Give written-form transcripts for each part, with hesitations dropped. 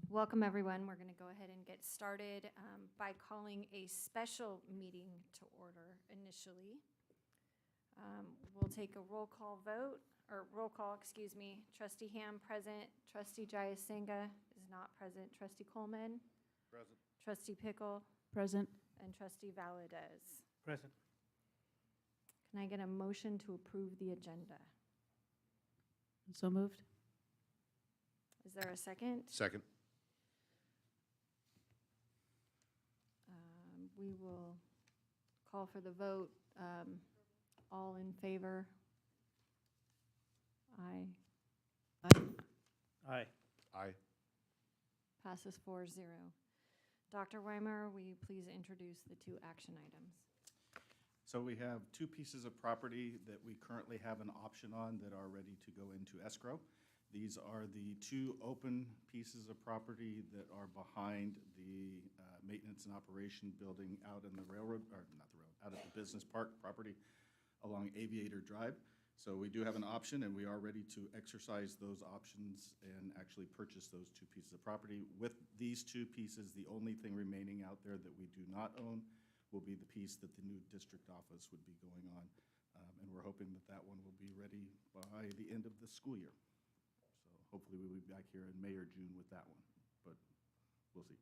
Welcome, everyone. We're going to go ahead and get started by calling a special meeting to order initially. We'll take a roll call vote, or roll call, excuse me. Trustee Ham present. Trustee Jayasinga is not present. Trustee Coleman. Present. Trustee Pickle. Present. And Trustee Valadez. Present. Can I get a motion to approve the agenda? So moved. Is there a second? Second. We will call for the vote. All in favor? Aye. Aye. Aye. Aye. Passes 4-0. Dr. Weimer, will you please introduce the two action items? So we have two pieces of property that we currently have an option on that are ready to go into escrow. These are the two open pieces of property that are behind the maintenance and operation building out in the railroad, or not the railroad, out at the business park property along Aviator Drive. So we do have an option, and we are ready to exercise those options and actually purchase those two pieces of property. With these two pieces, the only thing remaining out there that we do not own will be the piece that the new district office would be going on. And we're hoping that that one will be ready by the end of the school year. So hopefully we'll be back here in May or June with that one, but we'll see.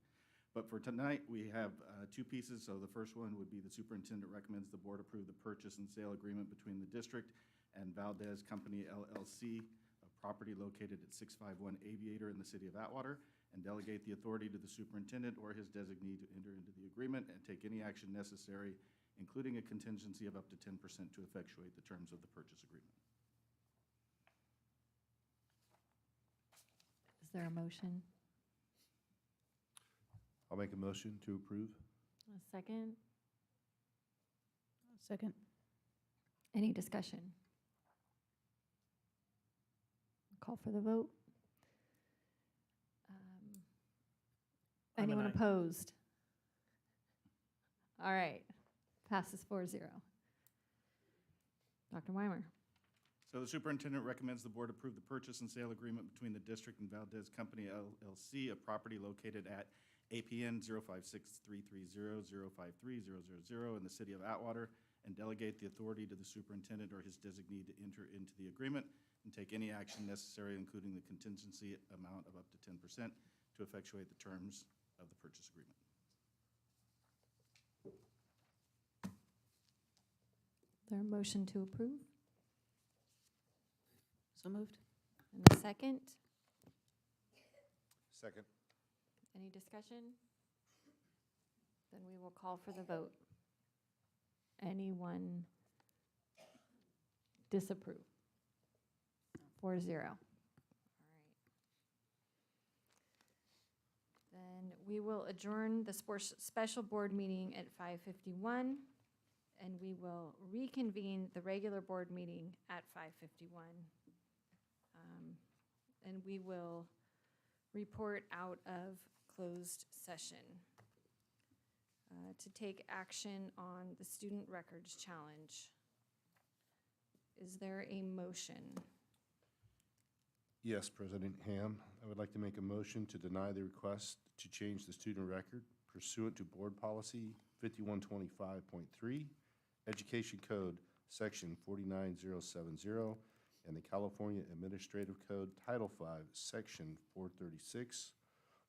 But for tonight, we have two pieces. So the first one would be the superintendent recommends the board approve the purchase and sale agreement between the district and Valdez Company LLC, a property located at 651 Aviator in the city of Atwater, and delegate the authority to the superintendent or his designee to enter into the agreement and take any action necessary, including a contingency of up to 10% to effectuate the terms of the purchase agreement. Is there a motion? I'll make a motion to approve. A second? Second. Any discussion? Call for the vote. I'm an Anyone aye. opposed? All right, passes 4-0. Dr. Weimer. So the superintendent recommends the board approve the purchase and sale agreement between the district and Valdez Company LLC, a property located at APN 056-330-053-000 in the city of Atwater, and delegate the authority to the superintendent or his designee to enter into the agreement and take any action necessary, including the contingency amount of up to 10% to effectuate the terms of the purchase agreement. Is there a motion to approve? So moved. And a second? Second. Any discussion? Then we will call for the vote. Anyone disapprove? 4-0. All right. Then we will adjourn the special board meeting at 5:51, and we will reconvene the regular board meeting at 5:51. And we will report out of closed session to take action on the student records challenge. Is there a motion? Yes, President Ham, I would like to make a motion to deny the request to change the student record pursuant to Board Policy 5125.3, Education Code Section 49070, and the California Administrative Code Title V, Section 436,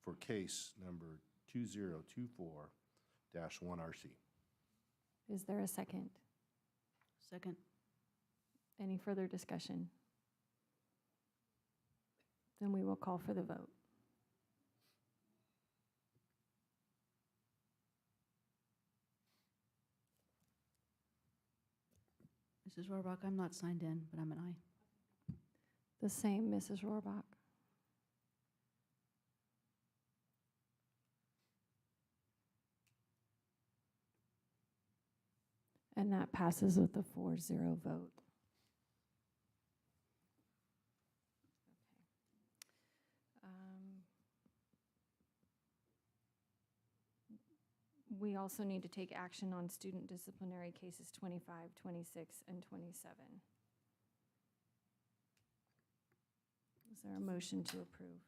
for case number 2024-1RC. Is there a second? Second. Any further discussion? Then we will call for the vote. Mrs. Rohrbach, I'm not signed in, but I'm an aye. The same, Mrs. Rohrbach. And that passes with a 4-0 vote. We also need to take action on student disciplinary cases 25, 26, and 27. Is there a motion to approve?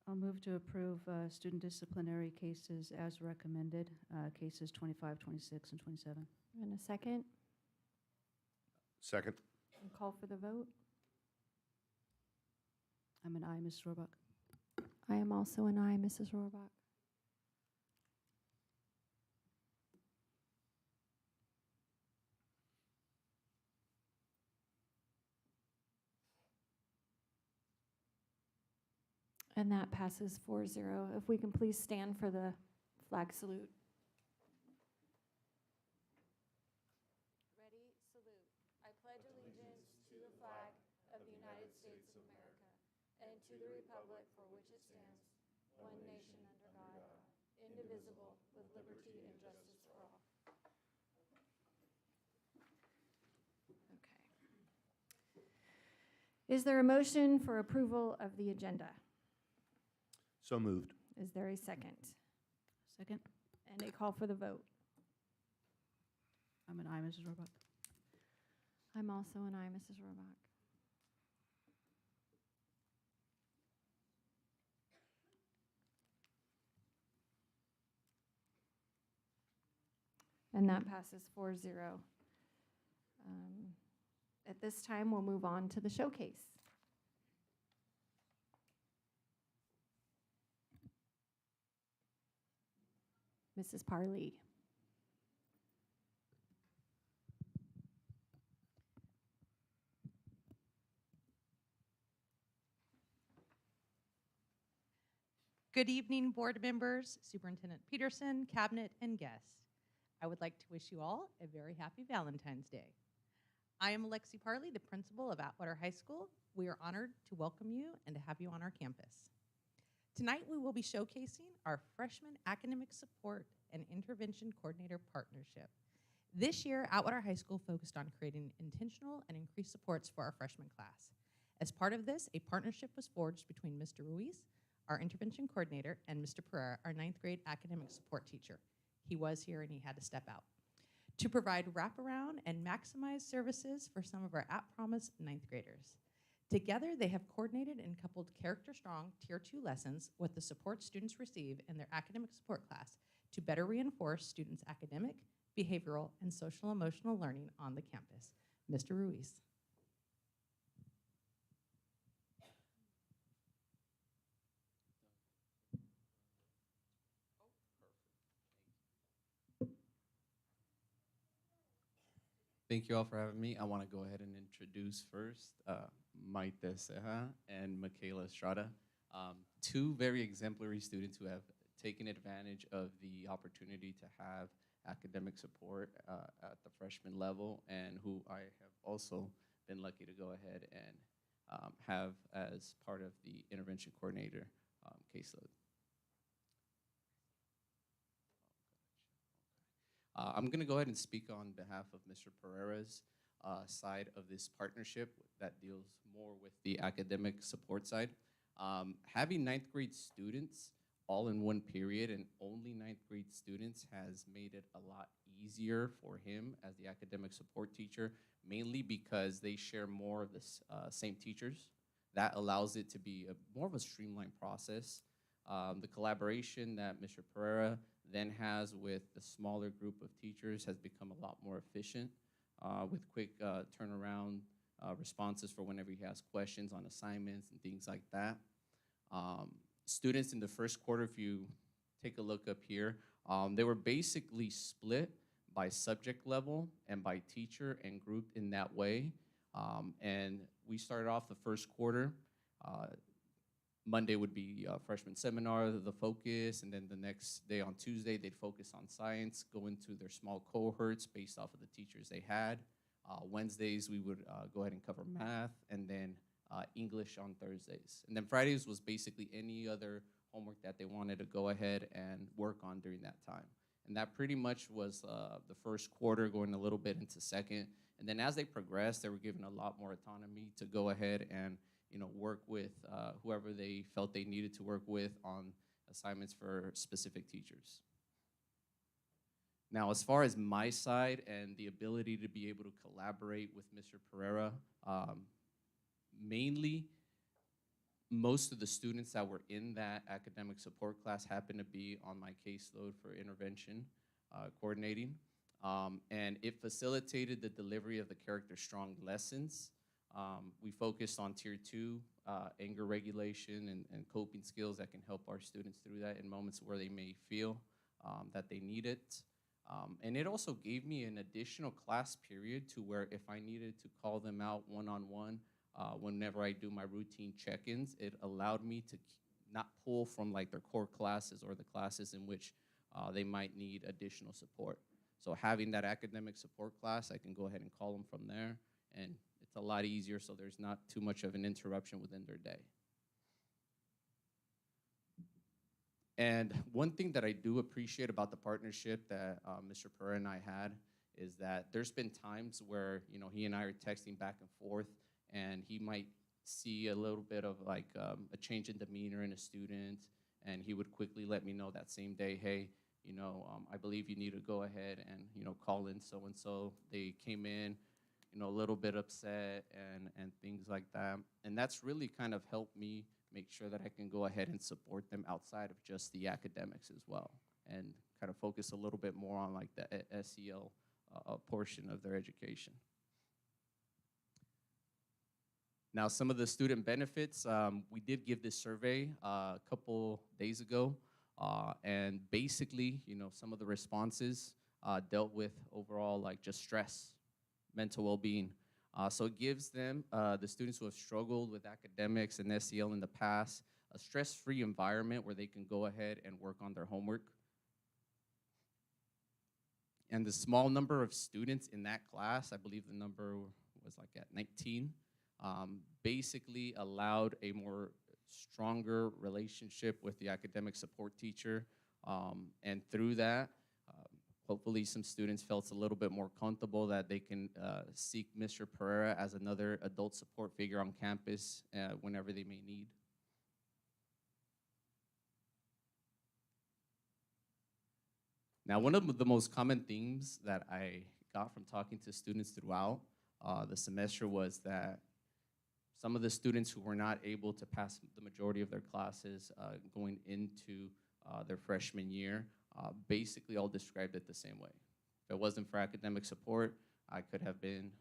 I'll move to approve student disciplinary cases as recommended, cases 25, 26, and 27. And a second, Second. and call for the vote. I'm an aye, Mrs. Rohrbach. I am also an aye, Mrs. Rohrbach. And that passes 4-0. If we can please stand for the flag salute. Ready, salute. I pledge allegiance to the flag of the United States of America and to the republic for which it stands, one nation under God, indivisible, with liberty and justice for all. Okay. Is there a motion for approval of the agenda? So moved. Is there a second? Second. And a call for the vote. I'm an aye, Mrs. Rohrbach. I'm also an aye, Mrs. Rohrbach. And that passes 4-0. At this time, we'll move on to the showcase. Mrs. Parley. Good evening, board members, Superintendent Peterson, cabinet, and guests. I would like to wish you all a very happy Valentine's Day. I am Alexi Parley, the principal of Atwater High School. We are honored to welcome you and to have you on our campus. Tonight, we will be showcasing our Freshman Academic Support and Intervention Coordinator Partnership. This year, Atwater High School focused on creating intentional and increased supports for our freshman class. As part of this, a partnership was forged between Mr. Ruiz, our intervention coordinator, and Mr. Pereira, our 9th grade academic support teacher. He was here and he had to step out. To provide wraparound and maximize services for some of our at-promise 9th graders. Together, they have coordinated and coupled character-strong Tier 2 lessons with the support students receive in their academic support class to better reinforce students' academic, behavioral, and social-emotional learning on the campus. Mr. Ruiz. Thank you all for having me. I want to go ahead and introduce first Maite Ceja and Michaela Estrada, two very exemplary students who have taken advantage of the opportunity to have academic support at the freshman level, and who I have also been lucky to go ahead and have as part of the intervention coordinator caseload. I'm going to go ahead and speak on behalf of Mr. Pereira's side of this partnership that deals more with the academic support side. Having 9th grade students all in one period and only 9th grade students has made it a lot easier for him as the academic support teacher, mainly because they share more of the same teachers. That allows it to be more of a streamlined process. The collaboration that Mr. Pereira then has with the smaller group of teachers has become a lot more efficient with quick turnaround responses for whenever he has questions on assignments and things like that. Students in the first quarter, if you take a look up here, they were basically split by subject level and by teacher and grouped in that way. And we started off the first quarter. Monday would be freshman seminar, the focus, and then the next day on Tuesday, they'd focus on science, go into their small cohorts based off of the teachers they had. Wednesdays, we would go ahead and cover math, and then English on Thursdays. And then Fridays was basically any other homework that they wanted to go ahead and work on during that time. And that pretty much was the first quarter, going a little bit into second. And then as they progressed, they were given a lot more autonomy to go ahead and work with whoever they felt they needed to work with on assignments for specific teachers. Now, as far as my side and the ability to be able to collaborate with Mr. Pereira, mainly most of the students that were in that academic support class happened to be on my caseload for intervention coordinating. And it facilitated the delivery of the character strong lessons. We focused on tier 2, anger regulation and coping skills that can help our students through that in moments where they may feel that they need it. And it also gave me an additional class period to where if I needed to call them out one-on-one, whenever I do my routine check-ins, it allowed me to not pull from like their core classes or the classes in which they might need additional support. So having that academic support class, I can go ahead and call them from there, and it's a lot easier so there's not too much of an interruption within their day. And one thing that I do appreciate about the partnership that Mr. Pereira and I had is that there's been times where, you know, he and I are texting back and forth, and he might see a little bit of like a change in demeanor in a student, and he would quickly let me know that same day, hey, you know, I believe you need to go ahead and, you know, call in so-and-so. They came in, you know, a little bit upset and things like that. And that's really kind of helped me make sure that I can go ahead and support them outside of just the academics as well, and kind of focus a little bit more on like the SEL portion of their education. Now, some of the student benefits, we did give this survey a couple days ago, and basically, you know, some of the responses dealt with overall like just stress, mental well-being. So it gives them, the students who have struggled with academics and SEL in the past, a stress-free environment where they can go ahead and work on their homework. And the small number of students in that class, I believe the number was like at 19, basically allowed a more stronger relationship with the academic support teacher. And through that, hopefully some students felt a little bit more comfortable that they can seek Mr. Pereira as another adult support figure on campus whenever they may need. Now, one of the most common themes that I got from talking to students throughout the semester was that some of the students who were not able to pass the majority of their classes going into their freshman year basically all described it the same way. If it wasn't for academic support, I could have been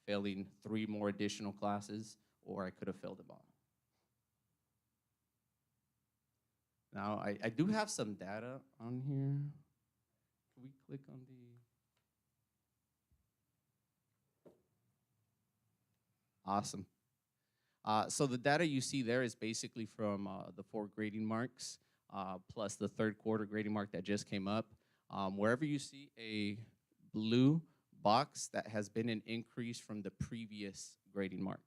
failing 3 more additional classes, or I could have failed them all. Now, I do have some data on here. Can we click on the... Awesome. So the data you see there is basically from the 4 grading marks, plus the 3rd quarter grading mark that just came up. Wherever you see a blue box, that has been an increase from the previous grading mark.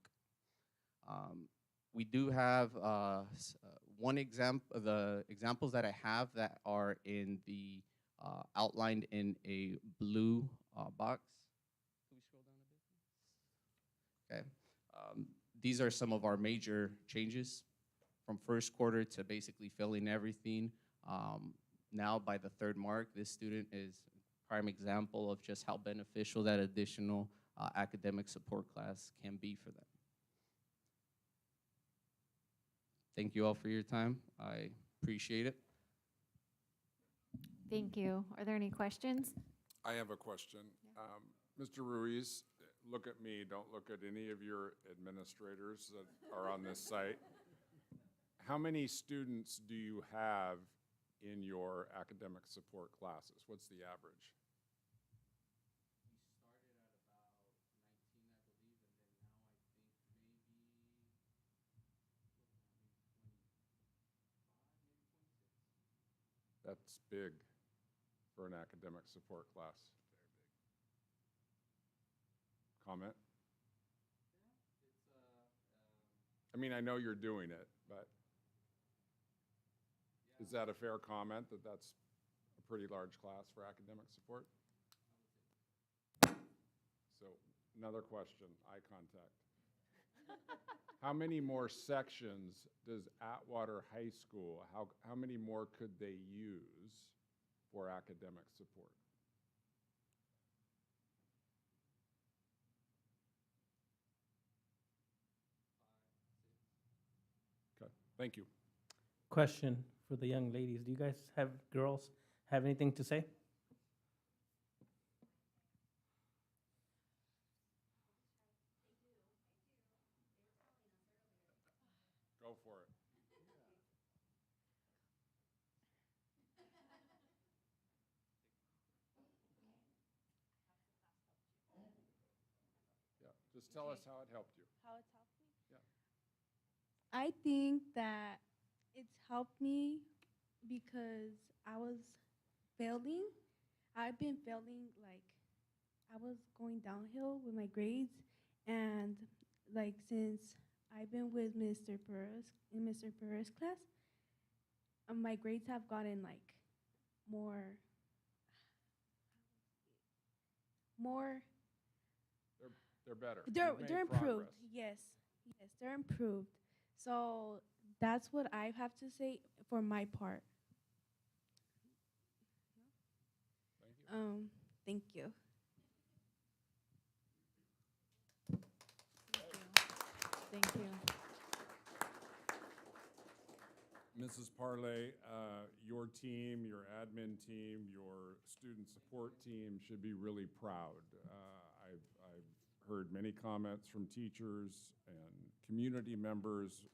We do have one example, the examples that I have that are in the outlined in a blue box. Can we scroll down a bit? Okay. These are some of our major changes from 1st quarter to basically filling everything. Now by the 3rd mark, this student is a prime example of just how beneficial that additional academic support class can be for them. Thank you all for your time. I appreciate it. Thank you. Are there any questions? I have a question. Mr. Ruiz, look at me, don't look at any of your administrators that are on this site. How many students do you have in your academic support classes? What's the average? That's big for an academic support class. Comment? I mean, I know you're doing it, but is that a fair comment that that's a pretty large class for academic support? So another question, eye contact. How many more sections does Atwater High School, how many more could they use for academic support? Okay. Thank you. Question for the young ladies. Do you guys have, girls, have anything to say? Go for it. Yeah, just tell us how it helped you. How it's helped me? Yeah. I think that it's helped me because I was failing. I've been failing, like, I was going downhill with my grades. And, like, since I've been with Mr. Perez in Mr. Perez class, my grades have gotten, like, more, They're better. they're You've made they're improved. progress. Yes, yes, they're improved. So that's what I have to say for my part. Thank you. Thank you. Thank you. Mrs. Parley, your team, your admin team, your student support team should be really proud. I've heard many comments from teachers and community members,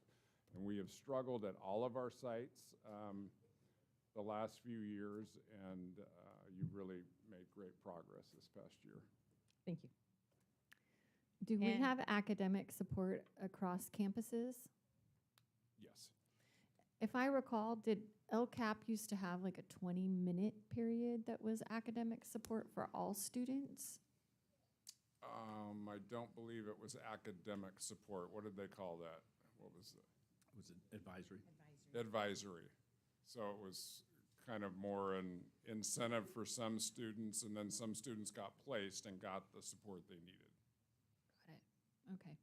and we have struggled at all of our sites the last few years, and you've really made great progress this past year. Thank you. Do we And- have academic support across campuses? Yes. If I recall, did LCAP used to have like a 20-minute period that was academic support for all students? I don't believe it was academic support. What did they call that? What was it? Was it advisory? Advisory. So it was kind of more an incentive for some students, and then some students got placed and got the support they needed. Got it. Okay.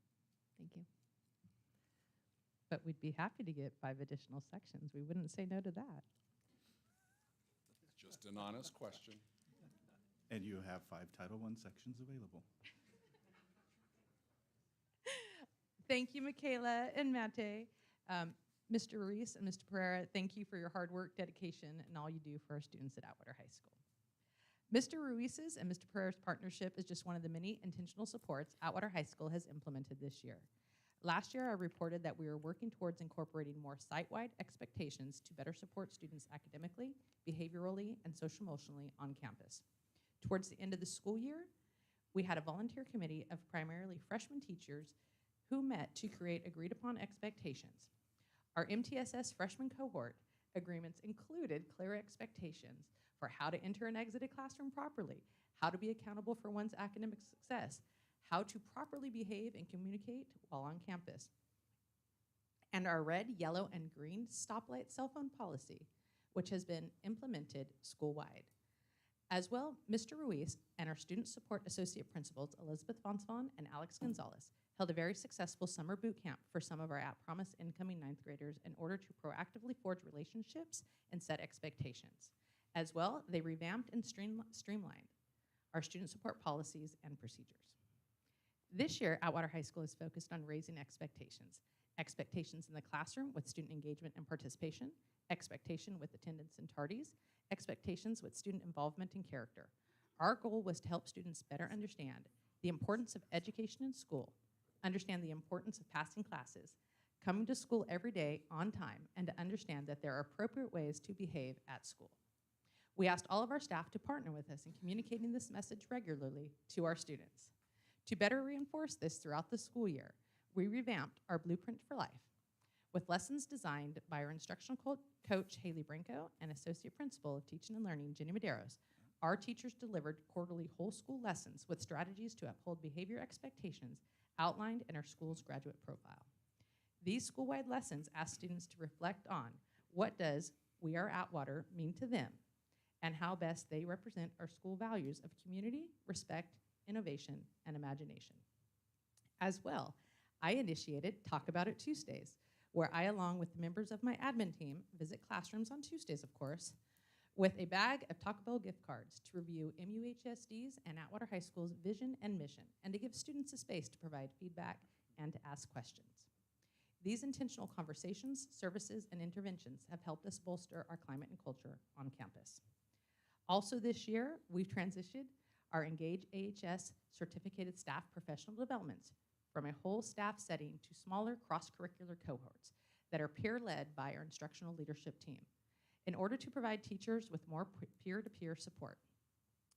Thank you. But we'd be happy to get 5 additional sections. We wouldn't say no to that. Just an honest question. And you have 5 Title I sections available. Thank you, Michaela and Mate. Mr. Ruiz and Mr. Pereira, thank you for your hard work, dedication, and all you do for our students at Atwater High School. Mr. Ruiz's and Mr. Pereira's partnership is just one of the many intentional supports Atwater High School has implemented this year. Last year, I reported that we were working towards incorporating more site-wide expectations to better support students academically, behaviorally, and social-emotionally on campus. Towards the end of the school year, we had a volunteer committee of primarily freshman teachers who met to create agreed-upon expectations. Our MTSS freshman cohort agreements included clear expectations for how to enter and exit a classroom properly, how to be accountable for one's academic success, how to properly behave and communicate while on campus, and our red, yellow, and green stoplight cell phone policy, which has been implemented school-wide. As well, Mr. Ruiz and our Student Support Associate Principals, Elizabeth Vonsvon and Alex Gonzalez, held a very successful summer boot camp for some of our at-promise incoming 9th graders in order to proactively forge relationships and set expectations. As well, they revamped and streamlined our student support policies and procedures. This year, Atwater High School is focused on raising expectations. Expectations in the classroom with student engagement and participation, expectation with attendance and tardies, expectations with student involvement and character. Our goal was to help students better understand the importance of education in school, understand the importance of passing classes, coming to school every day on time, and to understand that there are appropriate ways to behave at school. We asked all of our staff to partner with us in communicating this message regularly to our students. To better reinforce this throughout the school year, we revamped our Blueprint for Life with lessons designed by our instructional coach, Haley Branco, and Associate Principal of Teaching and Learning, Jenny Medeiros. Our teachers delivered quarterly whole school lessons with strategies to uphold behavior expectations outlined in our school's graduate profile. These school-wide lessons ask students to reflect on what does "We Are Atwater" mean to them, and how best they represent our school values of community, respect, innovation, and imagination. As well, I initiated Talk About It Tuesdays, where I, along with the members of my admin team, visit classrooms on Tuesdays, of course, with a bag of Taco Bell gift cards to review MUHSD's and Atwater High School's vision and mission, and to give students a space to provide feedback and to ask questions. These intentional conversations, services, and interventions have helped us bolster our climate and culture on campus. Also this year, we've transitioned our Engage AHS certificated staff professional developments from a whole staff setting to smaller cross-curricular cohorts that are peer-led by our instructional leadership team in order to provide teachers with more peer-to-peer support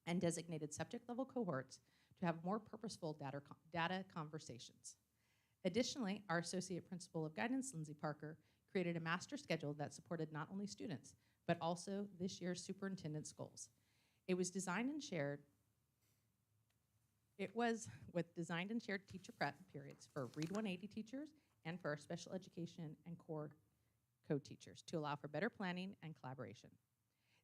and designated subject-level cohorts to have more purposeful data conversations. Additionally, our Associate Principal of Guidance, Lindsay Parker, created a master schedule that supported not only students, but also this year's superintendent's goals. It was designed and shared teacher prep periods for Read 180 teachers and for our special education and core co-teachers to allow for better planning and collaboration.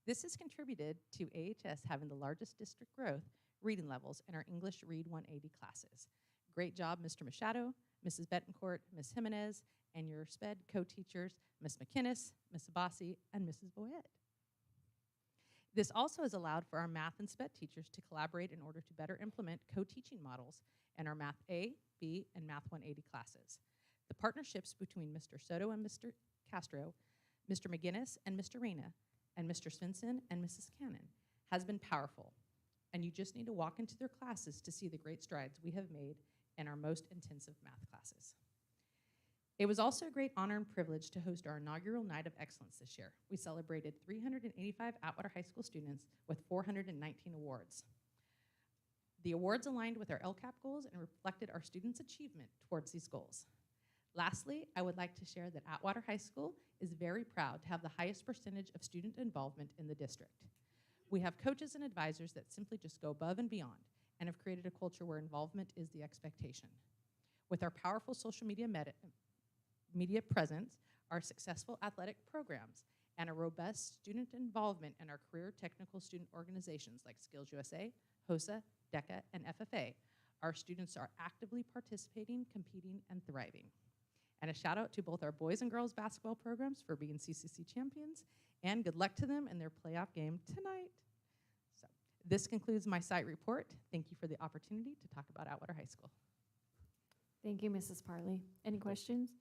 This has contributed to AHS having the largest district growth reading levels in our English Read 180 classes. Great job, Mr. Machado, Mrs. Betancourt, Ms. Jimenez, and your SPED co-teachers, Ms. McInnes, Ms. Abbasi, and Mrs. Boyette. This also has allowed for our math and SPED teachers to collaborate in order to better implement co-teaching models in our Math A, B, and Math 180 classes. The partnerships between Mr. Soto and Mr. Castro, Mr. McGinnis and Mr. Reyna, and Mr. Svensson and Mrs. Cannon has been powerful, and you just need to walk into their classes to see the great strides we have made in our most intensive math classes. It was also a great honor and privilege to host our inaugural Night of Excellence this year. We celebrated 385 Atwater High School students with 419 awards. The awards aligned with our LCAP goals and reflected our students' achievement towards these goals. Lastly, I would like to share that Atwater High School is very proud to have the highest percentage of student involvement in the district. We have coaches and advisors that simply just go above and beyond and have created a culture where involvement is the expectation. With our powerful social media presence, our successful athletic programs, and a robust student involvement in our career technical student organizations like Skills USA, HOSA, DECA, and FFA, our students are actively participating, competing, and thriving. And a shout out to both our boys and girls basketball programs for being CCC champions, and good luck to them in their playoff game tonight. So this concludes my site report. Thank you for the opportunity to talk about Atwater High School. Thank you, Mrs. Parley. Any questions?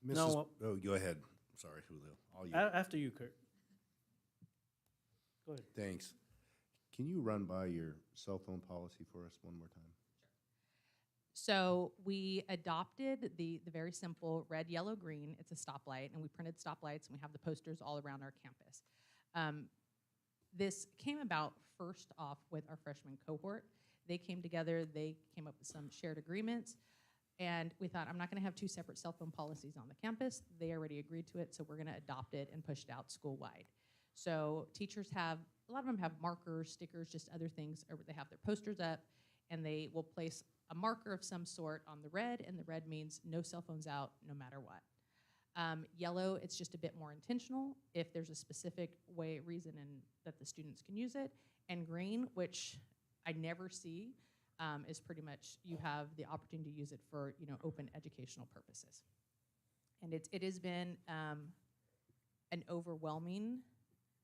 Mrs. Oh, go ahead. Sorry, Julio. All you. After you, Kurt. Go ahead. Thanks. Can you run by your cell phone policy for us one more time? So we adopted the very simple red, yellow, green. It's a stoplight, and we printed stoplights, and we have the posters all around our campus. This came about first off with our freshman cohort. They came together, they came up with some shared agreements, and we thought, I'm not gonna have two separate cell phone policies on the campus. They already agreed to it, so we're gonna adopt it and push it out school-wide. So teachers have, a lot of them have markers, stickers, just other things, or they have their posters up, and they will place a marker of some sort on the red, and the red means no cell phones out no matter what. Yellow, it's just a bit more intentional if there's a specific reason and that the students can use it. And green, which I never see, is pretty much you have the opportunity to use it for open educational purposes. And it has been an overwhelming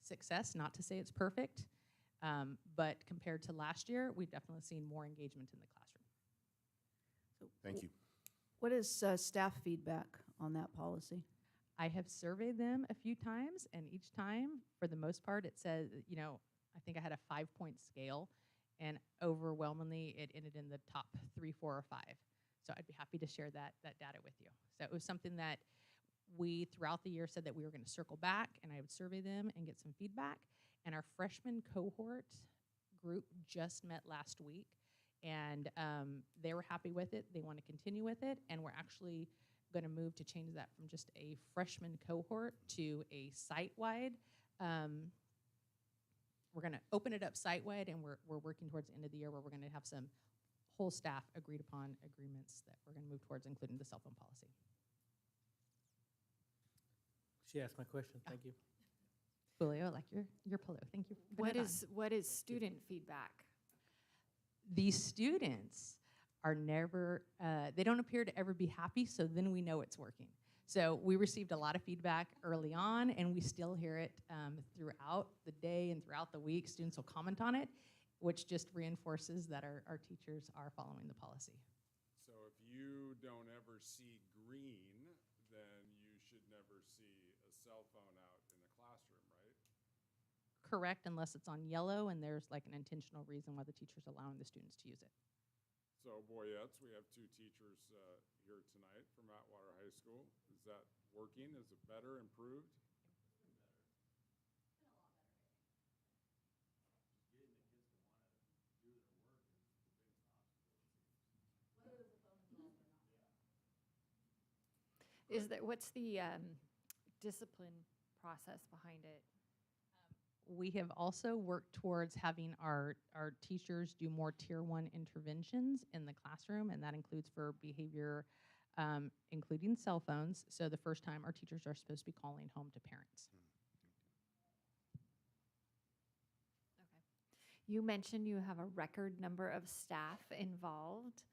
success, not to say it's perfect, but compared to last year, we've definitely seen more engagement in the classroom. Thank you. What is staff feedback on that policy? I have surveyed them a few times, and each time, for the most part, it says, I think I had a 5-point scale, and overwhelmingly, it ended in the top 3, 4, or 5. So I'd be happy to share that data with you. So it was something that we, throughout the year, said that we were going to circle back, and I would survey them and get some feedback. And our freshman cohort group just met last week, and they were happy with it. They want to continue with it, and we're actually going to move to change that from just a freshman cohort to a site-wide. We're going to open it up site-wide, and we're working towards the end of the year where we're going to have some whole staff agreed upon agreements that we're going to move towards, including the cell phone policy. She asked my question. Thank you. Julio, I like your pillow. Thank you. What is student feedback? The students are never, they don't appear to ever be happy, so then we know it's working. So we received a lot of feedback early on, and we still hear it throughout the day and throughout the week. Students will comment on it, which just reinforces that our teachers are following the policy. So if you don't ever see green, then you should never see a cell phone out in the classroom, right? Correct, unless it's on yellow and there's like an intentional reason why the teacher's allowing the students to use it. So Boyettes, we have 2 teachers here tonight from Atwater High School. Is that working? Is it better, improved? What's the discipline process behind it? We have also worked towards having our teachers do more tier 1 interventions in the classroom, and that includes for behavior, including cell phones. So the first time our teachers are supposed to be calling home to parents. Okay. You mentioned you have a record number of staff involved.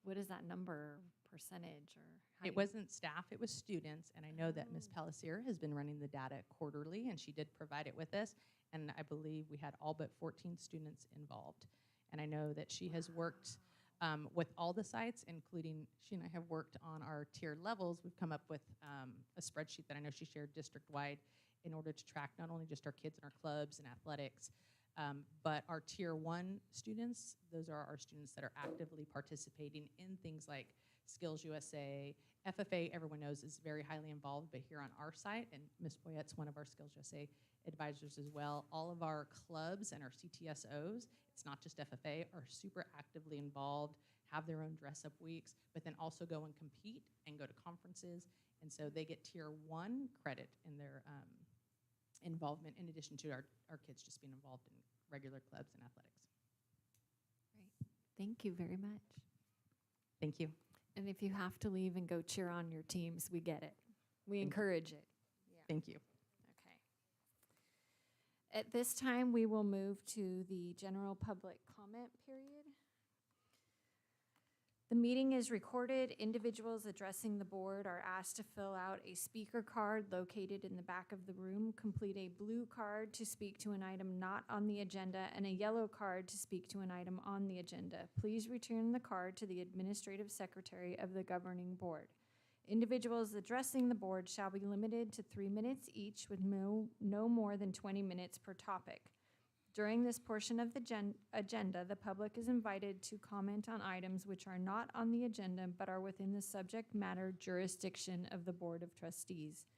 What is that number, percentage, or how It wasn't staff, it was students, and I know that Ms. Pelletier has been running the data quarterly, and she did provide it with us, and I believe we had all but 14 students involved. And I know that she has worked with all the sites, including, she and I have worked on our tier levels. We've come up with a spreadsheet that I know she shared district-wide in order to track not only just our kids in our clubs and athletics, but our tier 1 students. Those are our students that are actively participating in things like Skills USA. FFA, everyone knows, is very highly involved, but here on our site, and Ms. Boyette's one of our Skills USA advisors as well, all of our clubs and our CTSOs, it's not just FFA, are super actively involved, have their own dress-up weeks, but then also go and compete and go to conferences, and so they get tier 1 credit in their involvement, in addition to our kids just being involved in regular clubs and athletics. Great. Thank you very much. Thank you. And if you have to leave and go cheer on your teams, we get it. We encourage it. Yeah. Thank you. Okay. At this time, we will move to the general public comment period. The meeting is recorded. Individuals addressing the board are asked to fill out a speaker card located in the back of the room, complete a blue card to speak to an item not on the agenda, and a yellow card to speak to an item on the agenda. Please return the card to the administrative secretary of the governing board. Individuals addressing the board shall be limited to 3 minutes each with no more than 20 minutes per topic. During this portion of the agenda, the public is invited to comment on items which are not on the agenda but are within the subject matter jurisdiction of the Board of Trustees.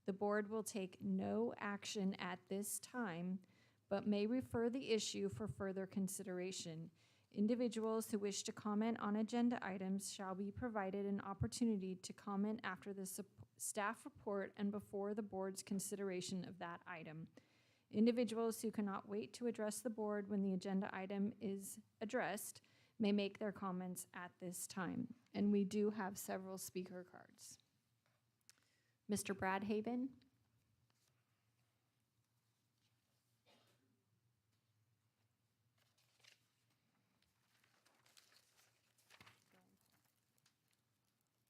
The board will take no action at this time, but may refer the issue for further consideration. Individuals who wish to comment on agenda items shall be provided an opportunity to comment after the staff report and before the board's consideration of that item. Individuals who cannot wait to address the board when the agenda item is addressed may make their comments at this time. And we do have several speaker cards. Mr. Bradhaven?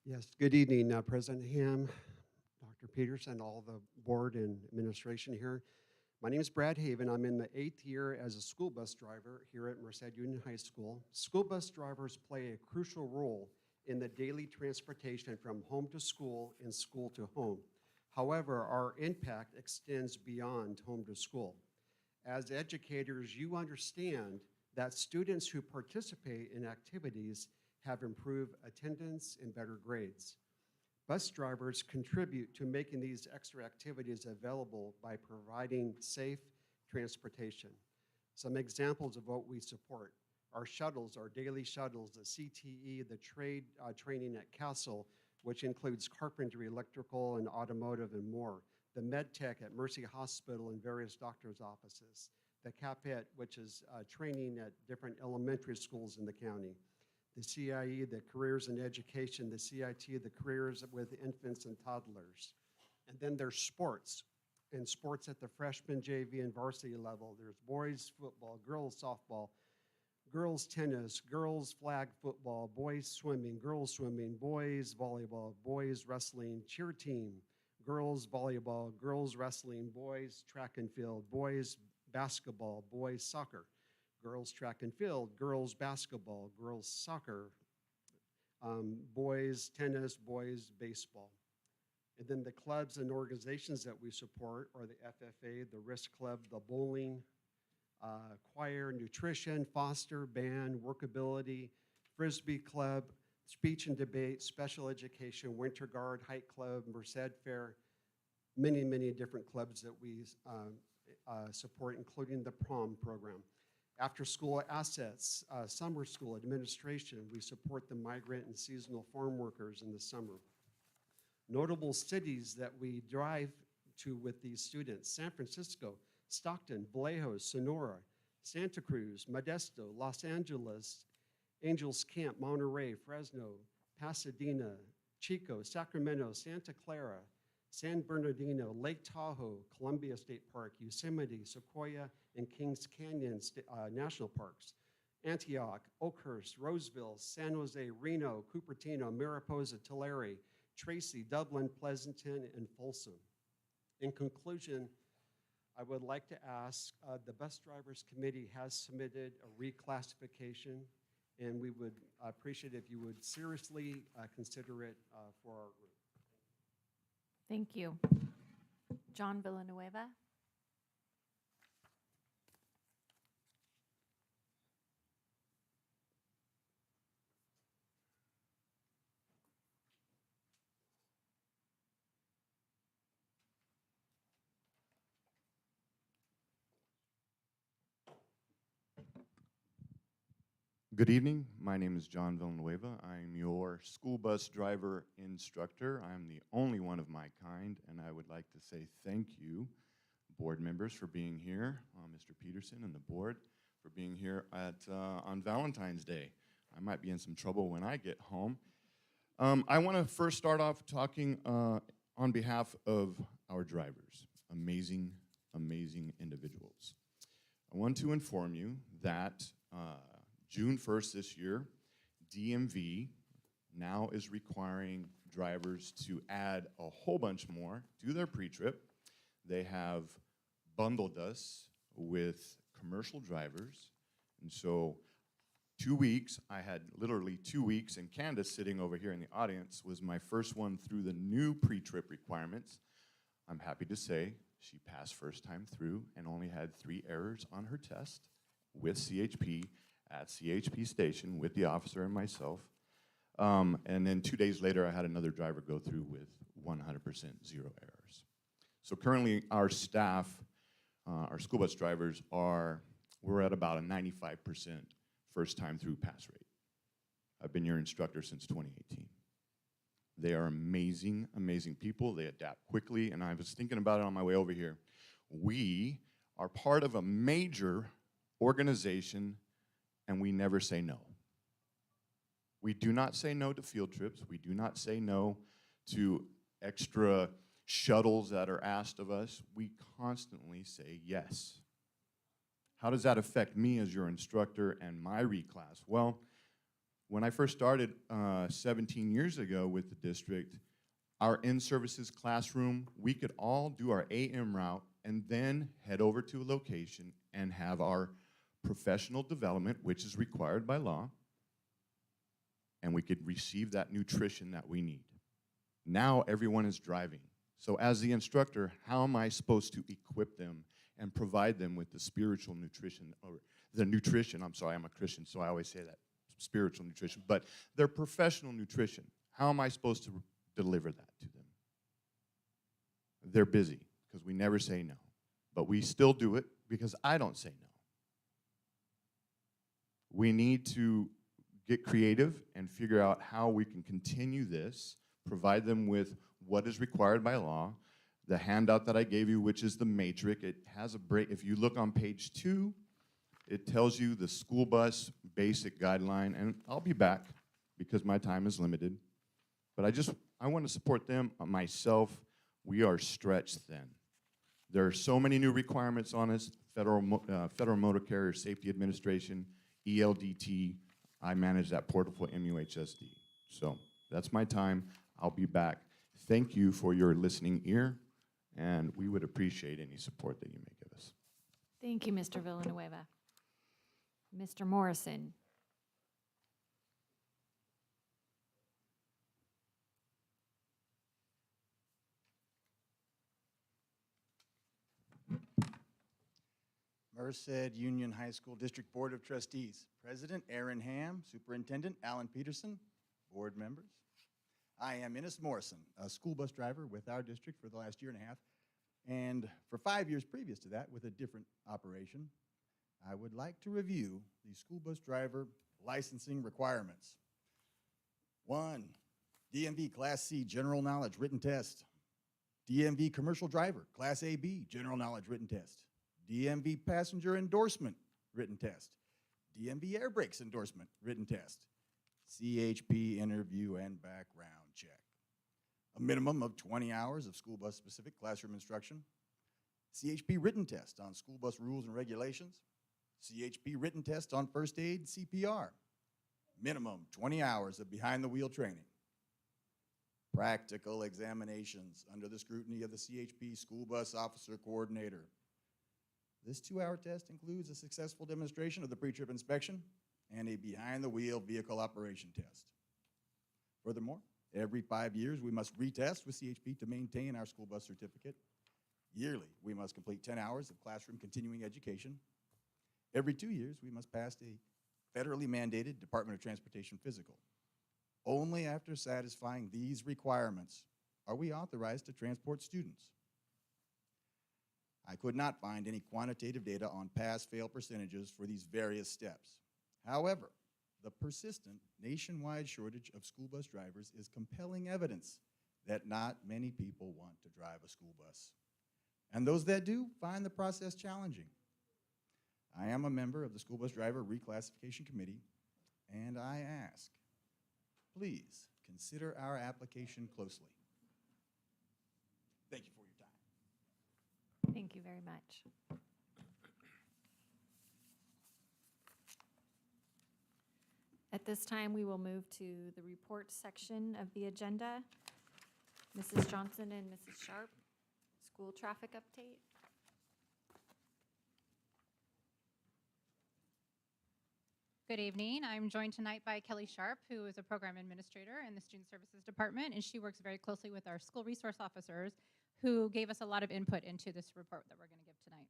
Yes, good evening, President Ham, Dr. Peterson, all the board and administration here. My name is Brad Haven. I'm in the 8th year as a school bus driver here at Merced Union High School. School bus drivers play a crucial role in the daily transportation from home to school and school to home. However, our impact extends beyond home to school. As educators, you understand that students who participate in activities have improved attendance and better grades. Bus drivers contribute to making these extra activities available by providing safe transportation. Some examples of what we support: our shuttles, our daily shuttles, the CTE, the trade training at Castle, which includes carpentry, electrical, and automotive, and more. The MedTech at Mercy Hospital and various doctors' offices. The CAPET, which is training at different elementary schools in the county. The CIE, the Careers in Education, the CIT, the Careers with Infants and Toddlers. And then there's sports, and sports at the freshman, JV, and varsity level. There's boys football, girls softball, girls tennis, girls flag football, boys swimming, boys volleyball, boys wrestling, cheer team, girls volleyball, girls wrestling, boys track and field, boys basketball, boys soccer. Girls track and field, girls basketball, girls soccer, boys tennis, boys baseball. And then the clubs and organizations that we support are the FFA, the Risk Club, the bowling, choir, nutrition, foster, band, workability, Frisbee Club, speech and debate, special education, Winter Guard, Hike Club, Merced Fair, many, many different clubs that we support, including the prom program. After-school assets, summer school administration, we support the migrant and seasonal farm workers in the summer. Notable cities that we drive to with these students: San Francisco, Stockton, Vallejo, Sonora, Santa Cruz, Modesto, Los Angeles, Angels Camp, Monterey, Fresno, Pasadena, Chico, Sacramento, Santa Clara, San Bernardino, Lake Tahoe, Columbia State Park, Yosemite, Sequoia, and Kings Canyon National Parks, Antioch, Oakhurst, Roseville, San Jose, Reno, Cupertino, Mariposa, Tulare, Tracy, Dublin, Pleasanton, and Folsom. In conclusion, I would like to ask, the Bus Drivers Committee has submitted a reclassification, and we would appreciate if you would seriously consider it for our group. Thank you. John Villanueva. Good evening. My name is John Villanueva. I'm your school bus driver instructor. I'm the only one of my kind, and I would like to say thank you, board members, for being here, Mr. Peterson and the board for being here on Valentine's Day. I might be in some trouble when I get home. I want to first start off talking on behalf of our drivers, amazing, amazing individuals. I want to inform you that June 1st this year, DMV now is requiring drivers to add a whole bunch more to their pre-trip. They have bundled us with commercial drivers. And so 2 weeks, I had literally 2 weeks, and Candace, sitting over here in the audience, was my first one through the new pre-trip requirements. I'm happy to say she passed first time through and only had 3 errors on her test with CHP at CHP station with the officer and myself. And then 2 days later, I had another driver go through with 100% 0 errors. So currently, our staff, our school bus drivers, we're at about a 95% first time through pass rate. I've been your instructor since 2018. They are amazing, amazing people. They adapt quickly, and I was thinking about it on my way over here. We are part of a major organization, and we never say no. We do not say no to field trips. We do not say no to extra shuttles that are asked of us. We constantly say yes. How does that affect me as your instructor and my reclass? Well, when I first started 17 years ago with the district, our in-services classroom, we could all do our AM route and then head over to a location and have our professional development, which is required by law, and we could receive that nutrition that we need. Now everyone is driving. So as the instructor, how am I supposed to equip them and provide them with the spiritual nutrition, or the nutrition, I'm sorry, I'm a Christian, so I always say that, spiritual nutrition, but their professional nutrition, how am I supposed to deliver that to them? They're busy, because we never say no, but we still do it because I don't say no. We need to get creative and figure out how we can continue this, provide them with what is required by law. The handout that I gave you, which is the matrix, it has a break. If you look on page 2, it tells you the school bus basic guideline, and I'll be back because my time is limited. But I want to support them, myself. We are stretched thin. There are so many new requirements on us, Federal Motor Carrier Safety Administration, ELDT. I manage that portal for MUHSD. So that's my time. I'll be back. Thank you for your listening ear, and we would appreciate any support that you may give us. Thank you, Mr. Villanueva. Mr. Morrison. MUHSD Union High School District Board of Trustees. President Aaron Ham, Superintendent Alan Peterson, board members. I am Ennis Morrison, a school bus driver with our district for the last year and a half, and for 5 years previous to that with a different operation. I would like to review the school bus driver licensing requirements. 1, DMV Class C General Knowledge Written Test. DMV Commercial Driver Class AB General Knowledge Written Test. DMV Passenger Endorsement Written Test. DMV Air Brakes Endorsement Written Test. CHP Interview and Background Check. A minimum of 20 hours of school bus specific classroom instruction. CHP Written Test on school bus rules and regulations. CHP Written Test on first aid, CPR. Minimum 20 hours of behind the wheel training. Practical examinations under the scrutiny of the CHP School Bus Officer Coordinator. This 2-hour test includes a successful demonstration of the pre-trip inspection and a behind-the-wheel vehicle operation test. Furthermore, every 5 years, we must retest with CHP to maintain our school bus certificate. Yearly, we must complete 10 hours of classroom continuing education. Every 2 years, we must pass a federally mandated Department of Transportation physical. Only after satisfying these requirements are we authorized to transport students. I could not find any quantitative data on pass-fail percentages for these various steps. However, the persistent nationwide shortage of school bus drivers is compelling evidence that not many people want to drive a school bus. And those that do find the process challenging. I am a member of the School Bus Driver Reclassification Committee, and I ask, please consider our application closely. Thank you for your time. Thank you very much. At this time, we will move to the report section of the agenda. Mrs. Johnson and Mrs. Sharp, school traffic update. Good evening. I'm joined tonight by Kelly Sharp, who is a program administrator in the Student Services Department, and she works very closely with our school resource officers who gave us a lot of input into this report that we're going to give tonight.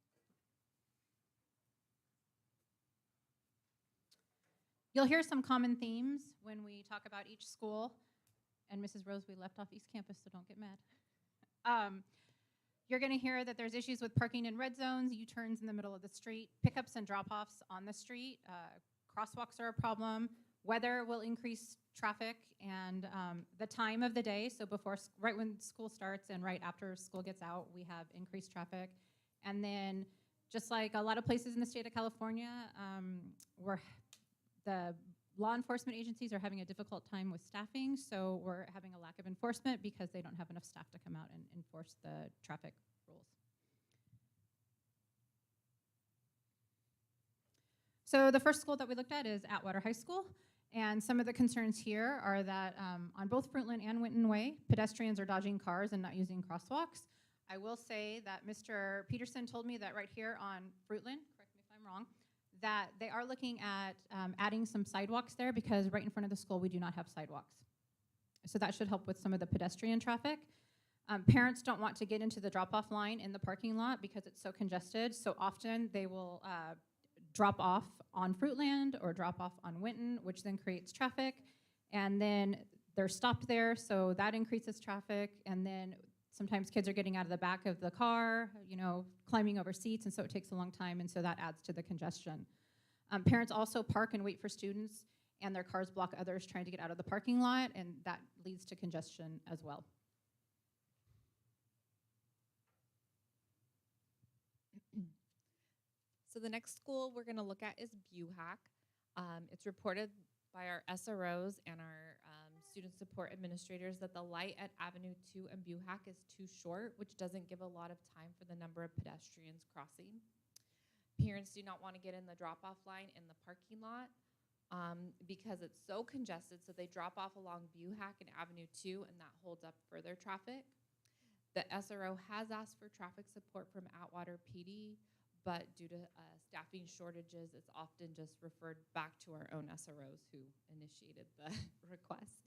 You'll hear some common themes when we talk about each school. And Mrs. Rose, we left off East Campus, so don't get mad. You're going to hear that there's issues with parking in red zones, U-turns in the middle of the street, pickups and drop-offs on the street. Crosswalks are a problem. Weather will increase traffic, and the time of the day, so right when school starts and right after school gets out, we have increased traffic. And then, just like a lot of places in the state of California, the law enforcement agencies are having a difficult time with staffing, so we're having a lack of enforcement because they don't have enough staff to come out and enforce the traffic rules. So the first school that we looked at is Atwater High School, and some of the concerns here are that on both Fruitland and Winton Way, pedestrians are dodging cars and not using crosswalks. I will say that Mr. Peterson told me that right here on Fruitland, correct me if I'm wrong, that they are looking at adding some sidewalks there because right in front of the school we do not have sidewalks. So that should help with some of the pedestrian traffic. Parents don't want to get into the drop-off line in the parking lot because it's so congested, so often they will drop off on Fruitland or drop off on Winton, which then creates traffic, and then they're stopped there, so that increases traffic, and then sometimes kids are getting out of the back of the car, climbing over seats, and so it takes a long time, and so that adds to the congestion. Parents also park and wait for students, and their cars block others trying to get out of the parking lot, and that leads to congestion as well. So the next school we're going to look at is BUHAC. It's reported by our SROs and our student support administrators that the light at Avenue 2 and BUHAC is too short, which doesn't give a lot of time for the number of pedestrians crossing. Parents do not want to get in the drop-off line in the parking lot because it's so congested, so they drop off along BUHAC and Avenue 2, and that holds up further traffic. The SRO has asked for traffic support from Atwater PD, but due to staffing shortages, it's often just referred back to our own SROs who initiated the request.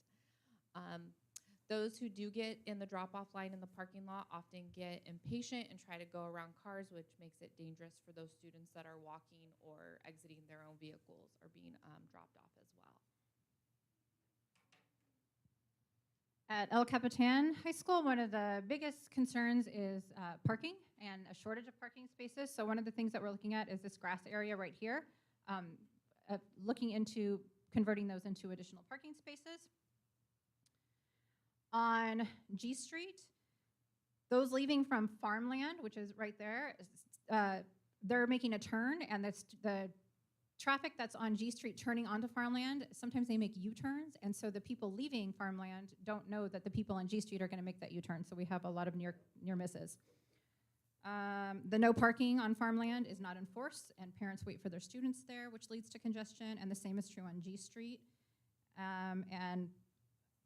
Those who do get in the drop-off line in the parking lot often get impatient and try to go around cars, which makes it dangerous for those students that are walking or exiting their own vehicles or being dropped off as well. At El Capitan High School, one of the biggest concerns is parking and a shortage of parking spaces. So one of the things that we're looking at is this grass area right here, looking into converting those into additional parking spaces. On G Street, those leaving from Farmland, which is right there, they're making a turn, and the traffic that's on G Street turning onto Farmland, sometimes they make U-turns, and so the people leaving Farmland don't know that the people on G Street are going to make that U-turn, so we have a lot of near misses. The no parking on Farmland is not enforced, and parents wait for their students there, which leads to congestion, and the same is true on G Street. And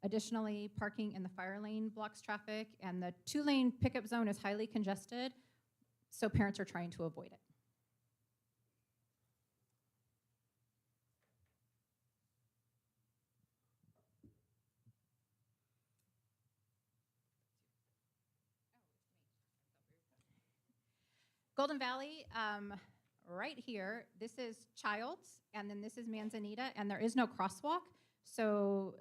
additionally, parking in the fire lane blocks traffic, and the 2-lane pickup zone is highly congested, so parents are trying to avoid it. Golden Valley, right here, this is Childs, and then this is Manzanita, and there is no crosswalk. So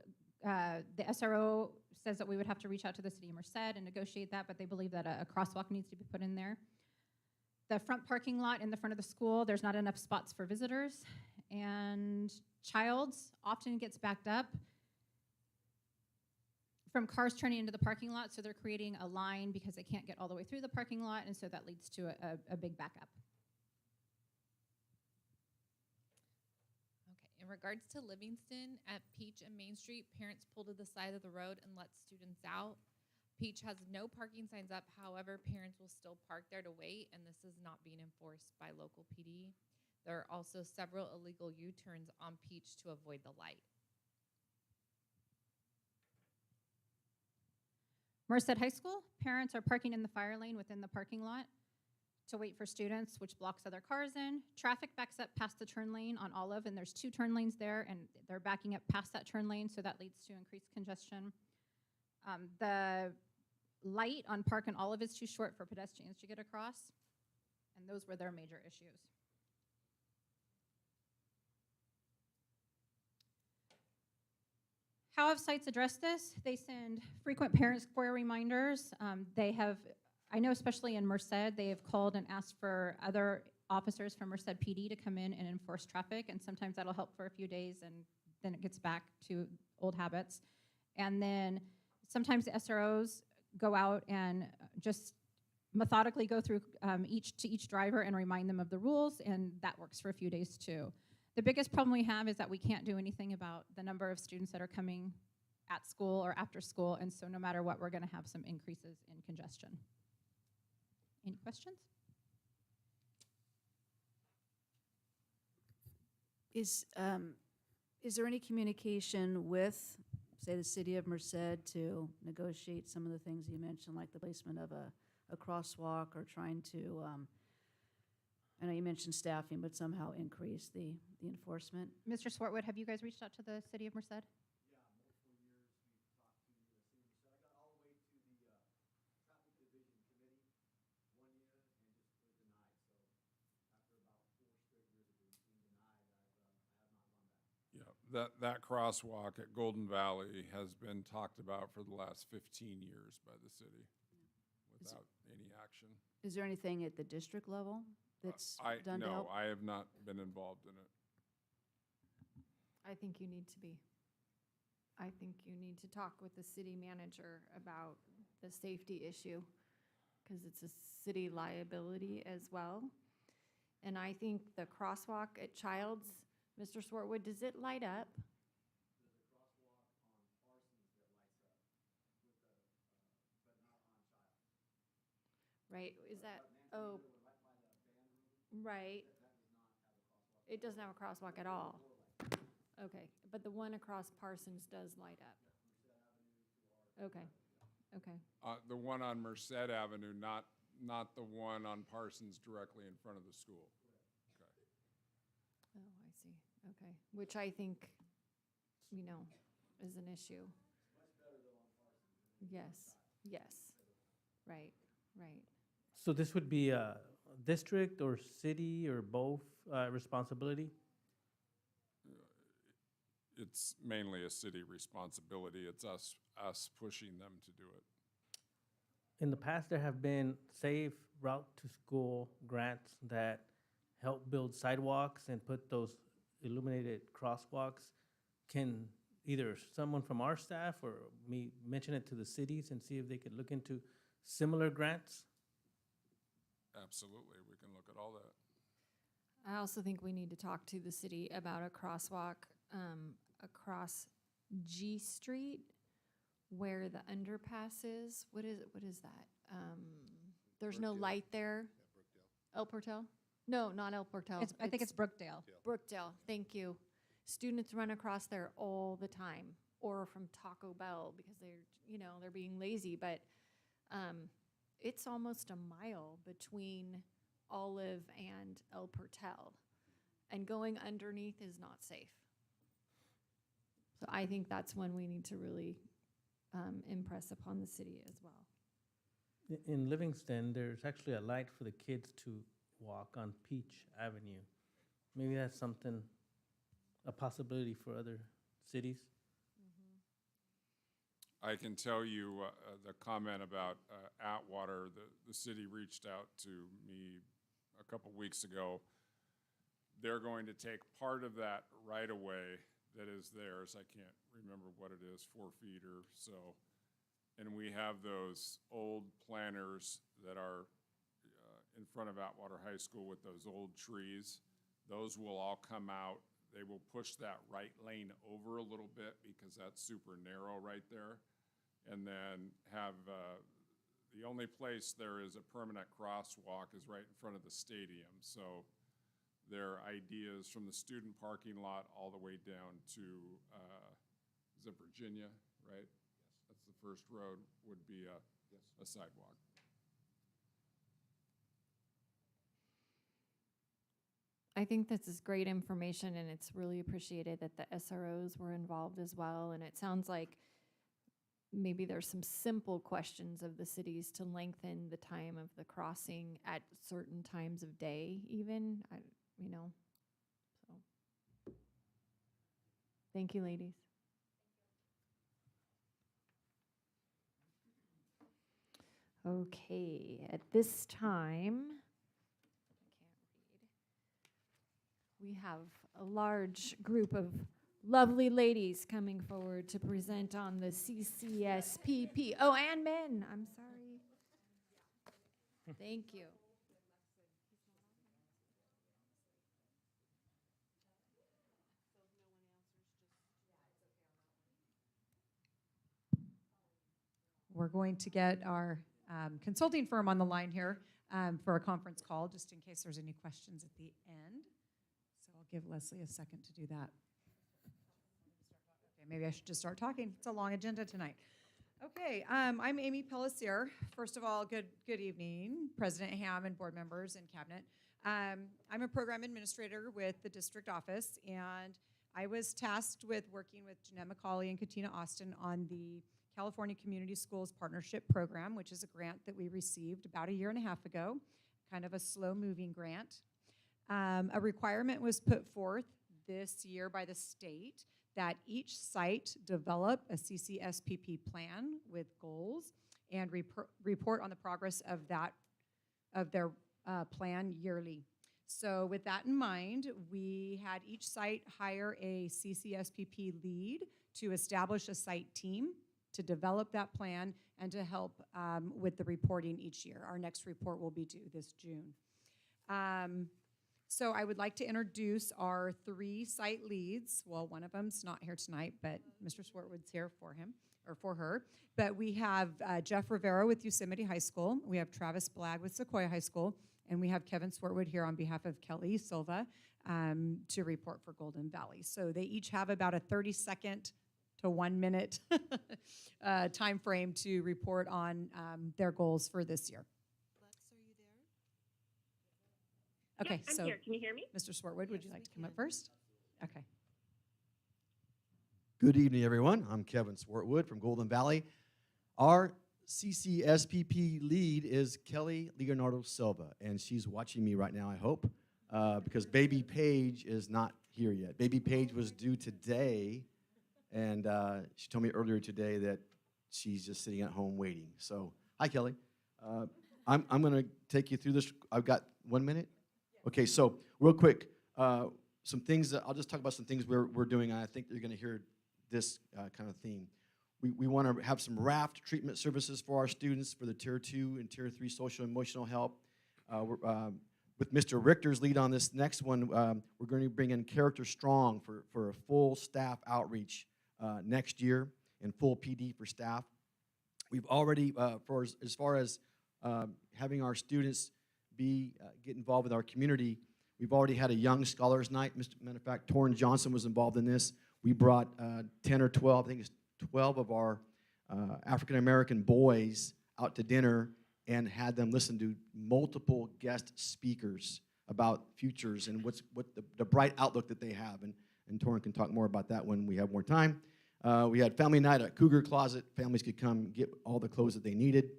the SRO says that we would have to reach out to the city of Merced and negotiate that, but they believe that a crosswalk needs to be put in there. The front parking lot in the front of the school, there's not enough spots for visitors, and Childs often gets backed up from cars turning into the parking lot, so they're creating a line because they can't get all the way through the parking lot, and so that leads to a big backup. Okay, in regards to Livingston, at Peach and Main Street, parents pull to the side of the road and let students out. Peach has no parking signs up, however, parents will still park there to wait, and this is not being enforced by local PD. There are also several illegal U-turns on Peach to avoid the light. Merced High School, parents are parking in the fire lane within the parking lot to wait for students, which blocks other cars in. Traffic backs up past the turn lane on Olive, and there's 2 turn lanes there, and they're backing up past that turn lane, so that leads to increased congestion. The light on Park and Olive is too short for pedestrians to get across, and those were their major issues. How have sites addressed this? They send frequent parent square reminders. I know especially in Merced, they have called and asked for other officers from Merced PD to come in and enforce traffic, and sometimes that'll help for a few days, and then it gets back to old habits. And then sometimes the SROs go out and just methodically go through each driver and remind them of the rules, and that works for a few days too. The biggest problem we have is that we can't do anything about the number of students that are coming at school or after school, and so no matter what, we're going to have some increases in congestion. Any questions? Is there any communication with, say, the city of Merced to negotiate some of the things you mentioned, like the placement of a crosswalk, or trying to, I know you mentioned staffing, but somehow increase the enforcement? Mr. Swartwood, have you guys reached out to the city of Merced? That crosswalk at Golden Valley has been talked about for the last 15 years by the city without any action. Is there anything at the district level that's done to help? No, I have not been involved in it. I think you need to be. I think you need to talk with the city manager about the safety issue, because it's a city liability as well. And I think the crosswalk at Childs, Mr. Swartwood, does it light up? Right, is that, oh, right. It doesn't have a crosswalk at all. Okay, but the one across Parsons does light up. Okay, okay. The one on Merced Avenue, not the one on Parsons directly in front of the school. Oh, I see, okay. Which I think, is an issue. Yes, yes. Right, right. So this would be a district or city or both responsibility? It's mainly a city responsibility. It's us pushing them to do it. In the past, there have been safe route to school grants that help build sidewalks and put those illuminated crosswalks. Can either someone from our staff or me mention it to the cities and see if they could look into similar grants? Absolutely, we can look at all that. I also think we need to talk to the city about a crosswalk across G Street where the underpass is. What is that? There's no light there. El Portel? No, not El Portel. I think it's Brookdale. Brookdale, thank you. Students run across there all the time, or from Taco Bell because they're being lazy, but it's almost a mile between Olive and El Portel, and going underneath is not safe. So I think that's when we need to really impress upon the city as well. In Livingston, there's actually a light for the kids to walk on Peach Avenue. Maybe that's something, a possibility for other cities. I can tell you the comment about Atwater, the city reached out to me a couple weeks ago. They're going to take part of that right away that is theirs. I can't remember what it is, 4 feet or so. And we have those old planters that are in front of Atwater High School with those old trees. Those will all come out. They will push that right lane over a little bit because that's super narrow right there. And then have, the only place there is a permanent crosswalk is right in front of the stadium. So their ideas from the student parking lot all the way down to, is it Virginia, right? That's the first road, would be a sidewalk. I think this is great information, and it's really appreciated that the SROs were involved as well. And it sounds like maybe there's some simple questions of the cities to lengthen the time of the crossing at certain times of day even, so. Thank you, ladies. Okay, at this time, we have a large group of lovely ladies coming forward to present on the CCSPP. Oh, and men, I'm sorry. Thank you. We're going to get our consulting firm on the line here for a conference call, just in case there's any questions at the end. So I'll give Leslie a second to do that. Okay, maybe I should just start talking. It's a long agenda tonight. Okay, I'm Amy Pellissier. First of all, good evening, President Ham and board members and cabinet. I'm a program administrator with the district office, and I was tasked with working with Jeanette McCauley and Katina Austin on the California Community Schools Partnership Program, which is a grant that we received about 1.5 years ago, kind of a slow-moving grant. A requirement was put forth this year by the state that each site develop a CCSPP plan with goals and report on the progress of their plan yearly. So with that in mind, we had each site hire a CCSPP lead to establish a site team to develop that plan and to help with the reporting each year. Our next report will be due this June. So I would like to introduce our 3 site leads. Well, one of them's not here tonight, but Mr. Swartwood's here for him, or for her. But we have Jeff Rivera with Yosemite High School. We have Travis Blagg with Sequoia High School. And we have Kevin Swartwood here on behalf of Kelly Silva to report for Golden Valley. So they each have about a 30-second to 1 minute time frame to report on their goals for this year. Okay, I'm so here. Can you hear me? Mr. Swartwood, would you like to come up first? Okay. Good evening, everyone. I'm Kevin Swartwood from Golden Valley. Our CCSPP lead is Kelly Leonardo Silva, and she's watching me right now, I hope, because baby Paige is not here yet. Baby Paige was due today, and she told me earlier today that she's just sitting at home waiting. So, hi, Kelly. I'm going to take you through this. I've got 1 minute. Okay, so real quick, some things that I'll just talk about some things we're doing, and I think you're going to hear this kind of theme. We want to have some raft treatment services for our students for the Tier 2 and Tier 3 social and emotional help. With Mr. Richter's lead on this next one, we're going to bring in Character Strong for a full staff outreach next year and full PD for staff. We've already, as far as having our students get involved with our community, we've already had a Young Scholars Night. Matter of fact, Torrin Johnson was involved in this. We brought 10 or 12, I think it's 12 of our African-American boys out to dinner and had them listen to multiple guest speakers about futures and what the bright outlook that they have. And Torrin can talk more about that when we have more time. We had family night at Cougar Closet. Families could come get all the clothes that they needed.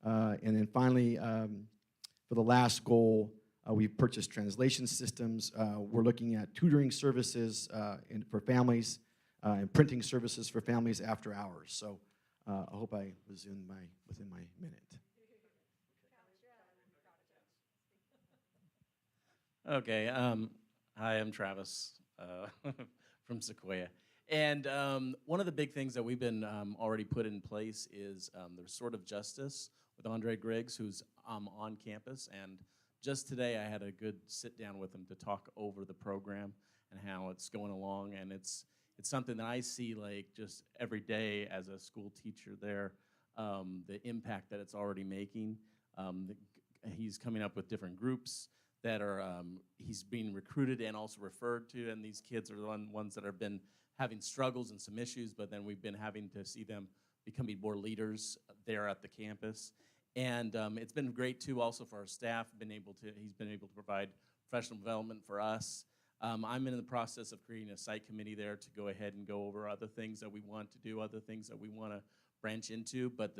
And then finally, for the last goal, we purchased translation systems. We're looking at tutoring services for families and printing services for families after hours. So I hope I was within my minute. Okay, hi, I'm Travis from Sequoia. And one of the big things that we've been already put in place is the Restorative Justice with Andre Griggs, who's on campus. And just today I had a good sit down with him to talk over the program and how it's going along. And it's something that I see like just every day as a school teacher there, the impact that it's already making. He's coming up with different groups that are, he's being recruited and also referred to, and these kids are the ones that have been having struggles and some issues, but then we've been having to see them becoming more leaders there at the campus. And it's been great too also for our staff, he's been able to provide professional development for us. I'm in the process of creating a site committee there to go ahead and go over other things that we want to do, other things that we want to branch into, but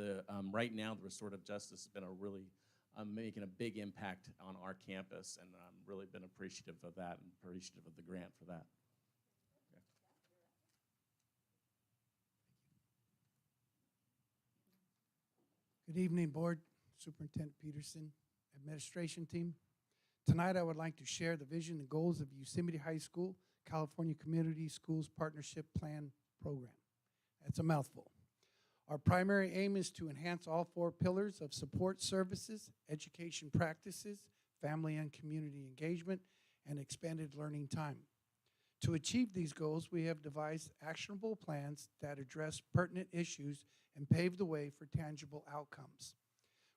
right now the Restorative Justice has been making a big impact on our campus, and I've really been appreciative of that and appreciative of the grant for that. Good evening, Board, Superintendent Peterson, administration team. Tonight, I would like to share the vision and goals of Yosemite High School California Community Schools Partnership Plan Program. That's a mouthful. Our primary aim is to enhance all 4 pillars of support services, education practices, family and community engagement, and expanded learning time. To achieve these goals, we have devised actionable plans that address pertinent issues and pave the way for tangible outcomes.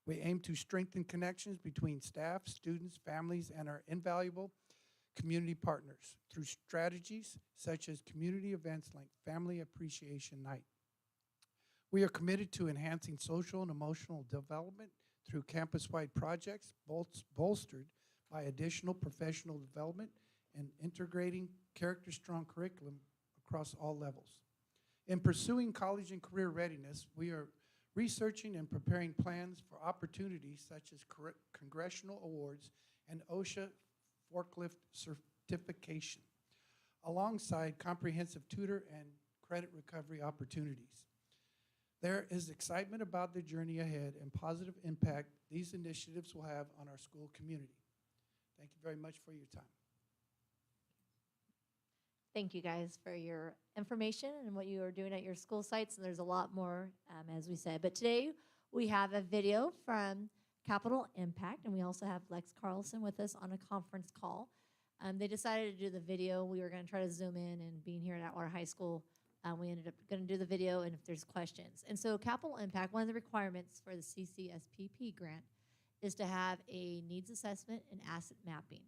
We aim to strengthen connections between staff, students, families, and our invaluable community partners through strategies such as community events like Family Appreciation Night. We are committed to enhancing social and emotional development through campus-wide projects bolstered by additional professional development and integrating character-strong curriculum across all levels. In pursuing college and career readiness, we are researching and preparing plans for opportunities such as congressional awards and OSHA forklift certification, alongside comprehensive tutor and credit recovery opportunities. There is excitement about the journey ahead and positive impact these initiatives will have on our school community. Thank you very much for your time. Thank you guys for your information and what you are doing at your school sites. And there's a lot more, as we said. But today we have a video from Capital Impact, and we also have Lex Carlson with us on a conference call. They decided to do the video. We were going to try to zoom in, and being here at Atwater High School, we ended up going to do the video and if there's questions. And so Capital Impact, one of the requirements for the CCSPP grant is to have a needs assessment and asset mapping.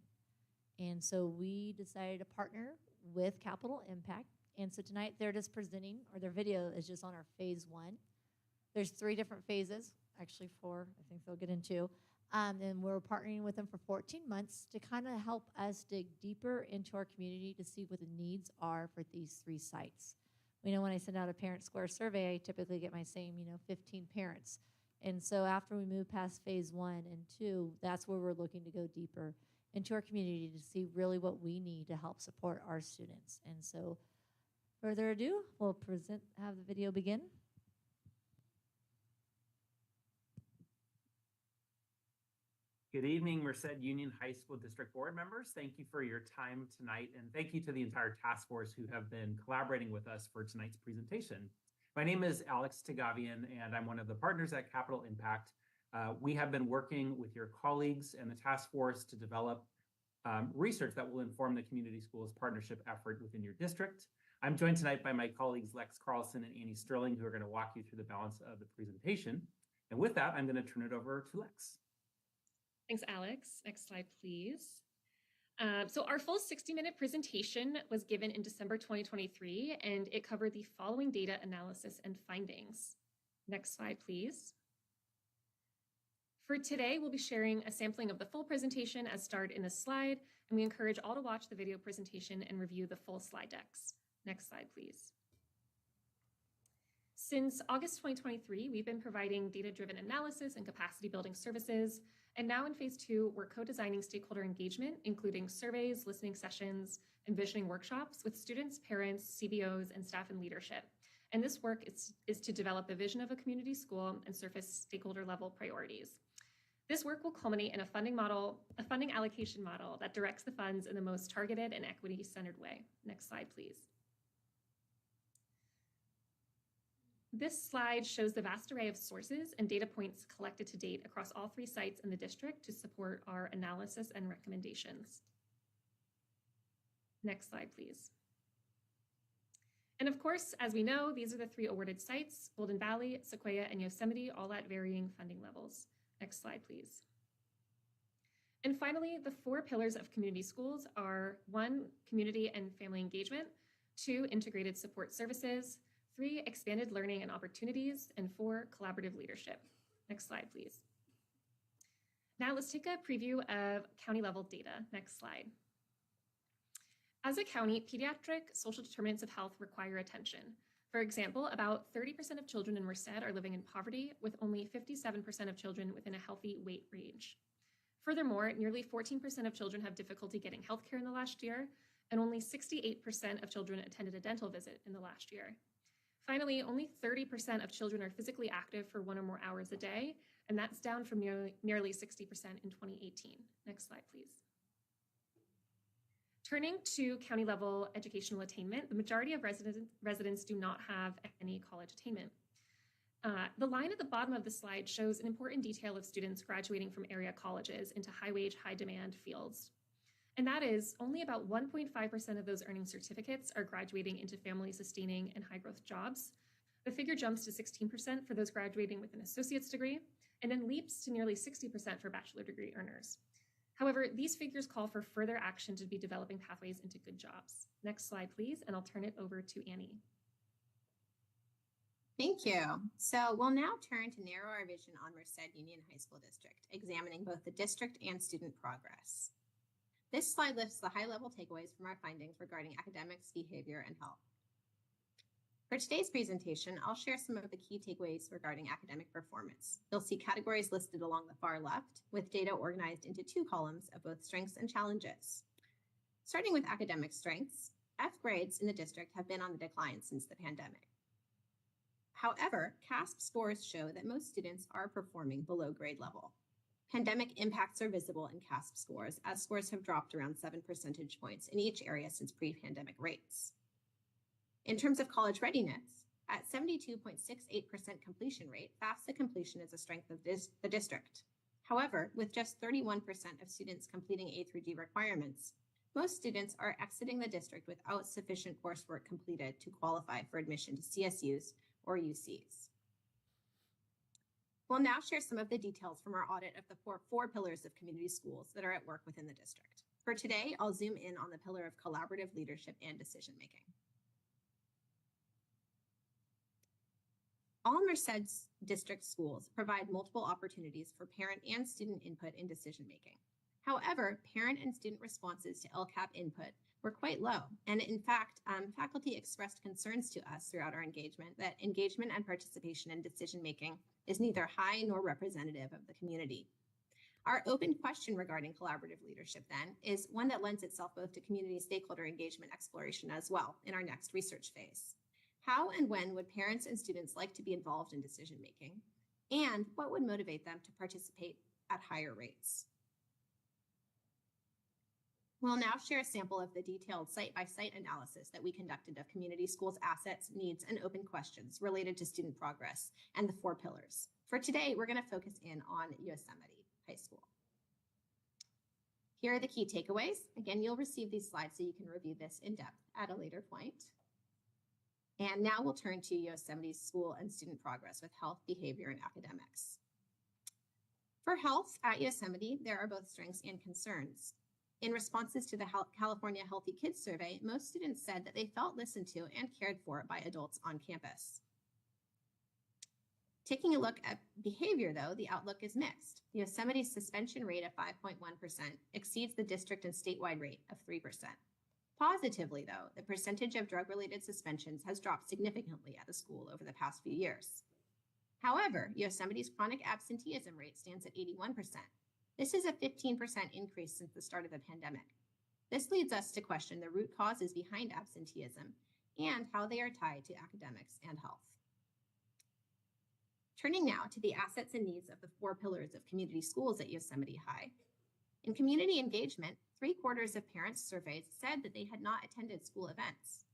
And so we decided to partner with Capital Impact. And so tonight they're just presenting, or their video is just on our phase 1. There's 3 different phases, actually 4, I think they'll get into. And we're partnering with them for 14 months to kind of help us dig deeper into our community to see what the needs are for these 3 sites. we know when I send out a parent square survey, I typically get my same, 15 parents. And so after we move past phase 1 and 2, that's where we're looking to go deeper into our community to see really what we need to help support our students. And so further ado, we'll have the video begin. Good evening, Merced Union High School District Board members. Thank you for your time tonight, and thank you to the entire task force who have been collaborating with us for tonight's presentation. My name is Alex Tagavian, and I'm one of the partners at Capital Impact. We have been working with your colleagues and the task force to develop research that will inform the community schools partnership effort within your district. I'm joined tonight by my colleagues Lex Carlson and Annie Sterling, who are going to walk you through the balance of the presentation. And with that, I'm going to turn it over to Lex. Thanks, Alex. Next slide, please. So our full 60-minute presentation was given in December 2023, and it covered the following data analysis and findings. Next slide, please. For today, we'll be sharing a sampling of the full presentation as starred in this slide, and we encourage all to watch the video presentation and review the full slide decks. Next slide, please. Since August 2023, we've been providing data-driven analysis and capacity building services. And now in phase 2, we're co-designing stakeholder engagement, including surveys, listening sessions, and visioning workshops with students, parents, CBOs, and staff and leadership. And this work is to develop a vision of a community school and surface stakeholder level priorities. This work will culminate in a funding allocation model that directs the funds in the most targeted and equity-centered way. Next slide, please. This slide shows the vast array of sources and data points collected to date across all 3 sites in the district to support our analysis and recommendations. Next slide, please. And of course, as we know, these are the 3 awarded sites: Golden Valley, Sequoia, and Yosemite, all at varying funding levels. Next slide, please. And finally, the 4 pillars of community schools are 1, community and family engagement, 2, integrated support services, 3, expanded learning and opportunities, and 4, collaborative leadership. Next slide, please. Now let's take a preview of county-level data. Next slide. As a county, pediatric social determinants of health require attention. For example, about 30% of children in Merced are living in poverty, with only 57% of children within a healthy weight range. Furthermore, nearly 14% of children have difficulty getting healthcare in the last year, and only 68% of children attended a dental visit in the last year. Finally, only 30% of children are physically active for 1 or more hours a day, and that's down from nearly 60% in 2018. Next slide, please. Turning to county-level educational attainment, the majority of residents do not have any college attainment. The line at the bottom of the slide shows an important detail of students graduating from area colleges into high-wage, high-demand fields. And that is, only about 1.5% of those earning certificates are graduating into family-sustaining and high-growth jobs. The figure jumps to 16% for those graduating with an associate's degree, and then leaps to nearly 60% for bachelor degree earners. However, these figures call for further action to be developing pathways into good jobs. Next slide, please, and I'll turn it over to Annie. Thank you. So we'll now turn to narrow our vision on Merced Union High School District, examining both the district and student progress. This slide lists the high-level takeaways from our findings regarding academics, behavior, and health. For today's presentation, I'll share some of the key takeaways regarding academic performance. You'll see categories listed along the far left, with data organized into 2 columns of both strengths and challenges. Starting with academic strengths, F grades in the district have been on the decline since the pandemic. However, CASP scores show that most students are performing below grade level. Pandemic impacts are visible in CASP scores, as scores have dropped around 7 percentage points in each area since pre-pandemic rates. In terms of college readiness, at 72.68% completion rate, FAFSA completion is a strength of the district. However, with just 31% of students completing A through D requirements, most students are exiting the district without sufficient coursework completed to qualify for admission to CSUs or UCs. We'll now share some of the details from our audit of the four pillars of community schools that are at work within the district. For today, I'll zoom in on the pillar of collaborative leadership and decision-making. All Merced's district schools provide multiple opportunities for parent and student input in decision-making. However, parent and student responses to LCAP input were quite low. And in fact, faculty expressed concerns to us throughout our engagement that engagement and participation in decision-making is neither high nor representative of the community. Our open question regarding collaborative leadership then is one that lends itself both to community stakeholder engagement exploration as well in our next research phase. How and when would parents and students like to be involved in decision-making? And what would motivate them to participate at higher rates? We'll now share a sample of the detailed site-by-site analysis that we conducted of community schools' assets, needs, and open questions related to student progress and the 4 pillars. For today, we're going to focus in on Yosemite High School. Here are the key takeaways. Again, you'll receive these slides so you can review this in depth at a later point. And now we'll turn to Yosemite's school and student progress with health, behavior, and academics. For health at Yosemite, there are both strengths and concerns. In responses to the California Healthy Kids Survey, most students said that they felt listened to and cared for by adults on campus. Taking a look at behavior, though, the outlook is mixed. Yosemite's suspension rate of 5.1% exceeds the district and statewide rate of 3%. Positively, though, the percentage of drug-related suspensions has dropped significantly at the school over the past few years. However, Yosemite's chronic absenteeism rate stands at 81%. This is a 15% increase since the start of the pandemic. This leads us to question the root causes behind absenteeism and how they are tied to academics and health. Turning now to the assets and needs of the 4 pillars of community schools at Yosemite High. In community engagement, 3/4 of parents surveyed said that they had not attended school events.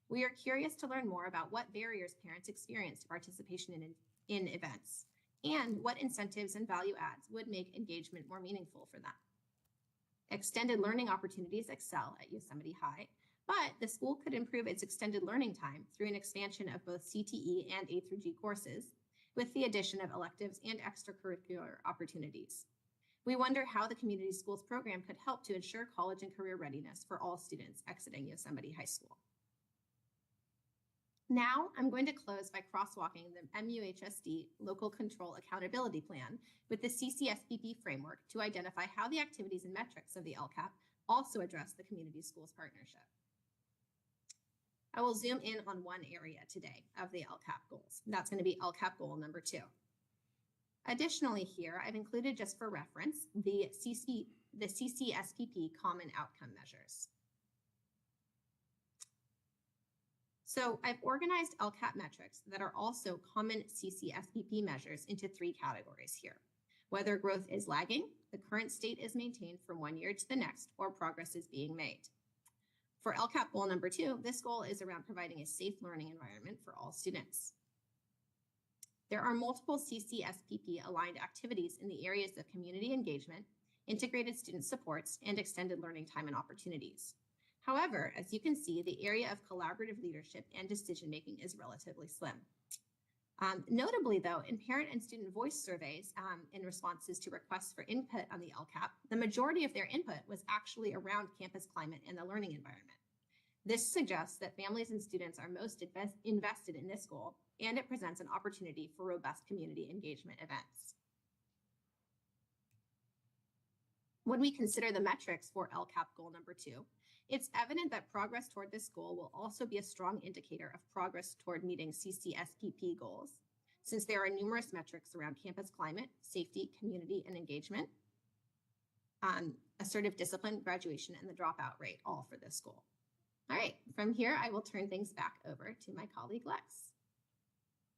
We are curious to learn more about what barriers parents experience to participation in events, and what incentives and value adds would make engagement more meaningful for them. Extended learning opportunities excel at Yosemite High, but the school could improve its extended learning time through an expansion of both CTE and A through G courses, with the addition of electives and extracurricular opportunities. We wonder how the community schools program could help to ensure college and career readiness for all students exiting Yosemite High School. Now, I'm going to close by crosswalking the MUHSD Local Control Accountability Plan with the CCSPP framework to identify how the activities and metrics of the LCAP also address the community schools partnership. I will zoom in on one area today of the LCAP goals. That's going to be LCAP goal number 2. Additionally, here I've included, just for reference, the CCSPP common outcome measures. So I've organized LCAP metrics that are also common CCSPP measures into 3 categories here. Whether growth is lagging, the current state is maintained from one year to the next, or progress is being made. For LCAP goal number 2, this goal is around providing a safe learning environment for all students. There are multiple CCSPP aligned activities in the areas of community engagement, integrated student supports, and extended learning time and opportunities. However, as you can see, the area of collaborative leadership and decision-making is relatively slim. Notably, though, in parent and student voice surveys in responses to requests for input on the LCAP, the majority of their input was actually around campus climate and the learning environment. This suggests that families and students are most invested in this goal, and it presents an opportunity for robust community engagement events. When we consider the metrics for LCAP goal number 2, it's evident that progress toward this goal will also be a strong indicator of progress toward meeting CCSPP goals, since there are numerous metrics around campus climate, safety, community, and engagement, assertive discipline, graduation, and the dropout rate, all for this goal. All right, from here, I will turn things back over to my colleague, Lex.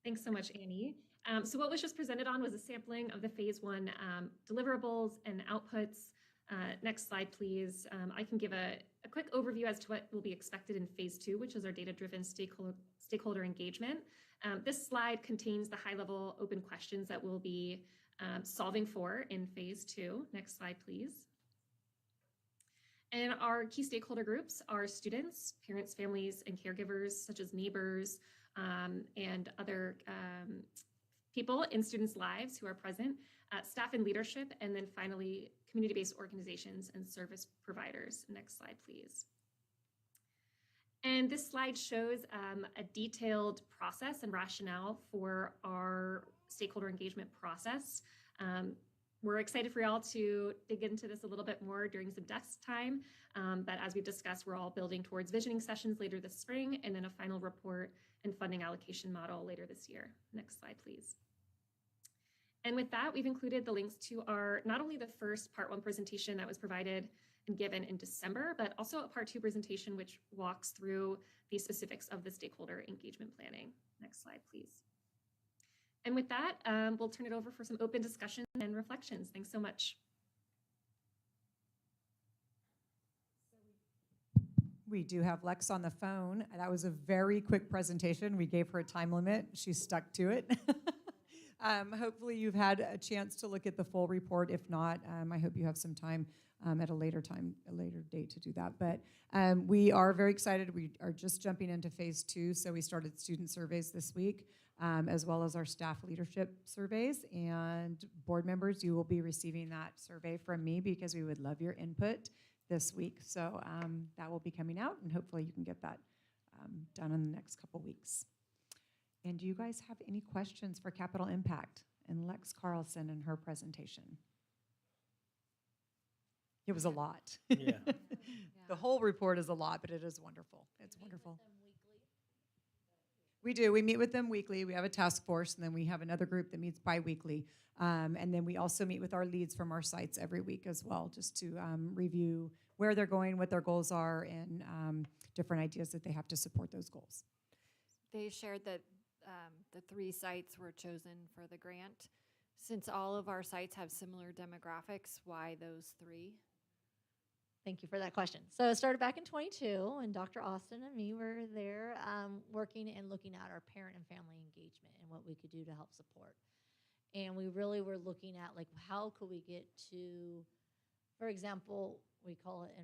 Thanks so much, Annie. So what was just presented on was a sampling of the phase 1 deliverables and outputs. Next slide, please. I can give a quick overview as to what will be expected in phase 2, which is our data-driven stakeholder engagement. This slide contains the high-level open questions that we'll be solving for in phase 2. Next slide, please. And our key stakeholder groups are students, parents, families, and caregivers, such as neighbors and other people in students' lives who are present, staff and leadership, and then finally, community-based organizations and service providers. Next slide, please. And this slide shows a detailed process and rationale for our stakeholder engagement process. We're excited for y'all to dig into this a little bit more during some desk time. But as we've discussed, we're all building towards visioning sessions later this spring and then a final report and funding allocation model later this year. Next slide, please. And with that, we've included the links to our, not only the first part 1 presentation that was provided and given in December, but also a part 2 presentation which walks through the specifics of the stakeholder engagement planning. Next slide, please. And with that, we'll turn it over for some open discussion and reflections. Thanks so much. We do have Lex on the phone. That was a very quick presentation. We gave her a time limit. She stuck to it. Hopefully you've had a chance to look at the full report. If not, I hope you have some time at a later date to do that. But we are very excited. We are just jumping into phase 2. So we started student surveys this week, as well as our staff leadership surveys. And board members, you will be receiving that survey from me because we would love your input this week. So that will be coming out, and hopefully you can get that done in the next couple weeks. And do you guys have any questions for Capital Impact and Lex Carlson and her presentation? It was a lot. Yeah. The whole report is a lot, but it is wonderful. It's wonderful. We do. We meet with them weekly. We have a task force, and then we have another group that meets bi-weekly. And then we also meet with our leads from our sites every week as well, just to review where they're going, what their goals are, and different ideas that they have to support those goals. They shared that the 3 sites were chosen for the grant. Since all of our sites have similar demographics, why those 3? Thank you for that question. So it started back in 22, and Dr. Austin and me were there working and looking at our parent and family engagement and what we could do to help support. And we really were looking at, like, how could we get to, for example, we call it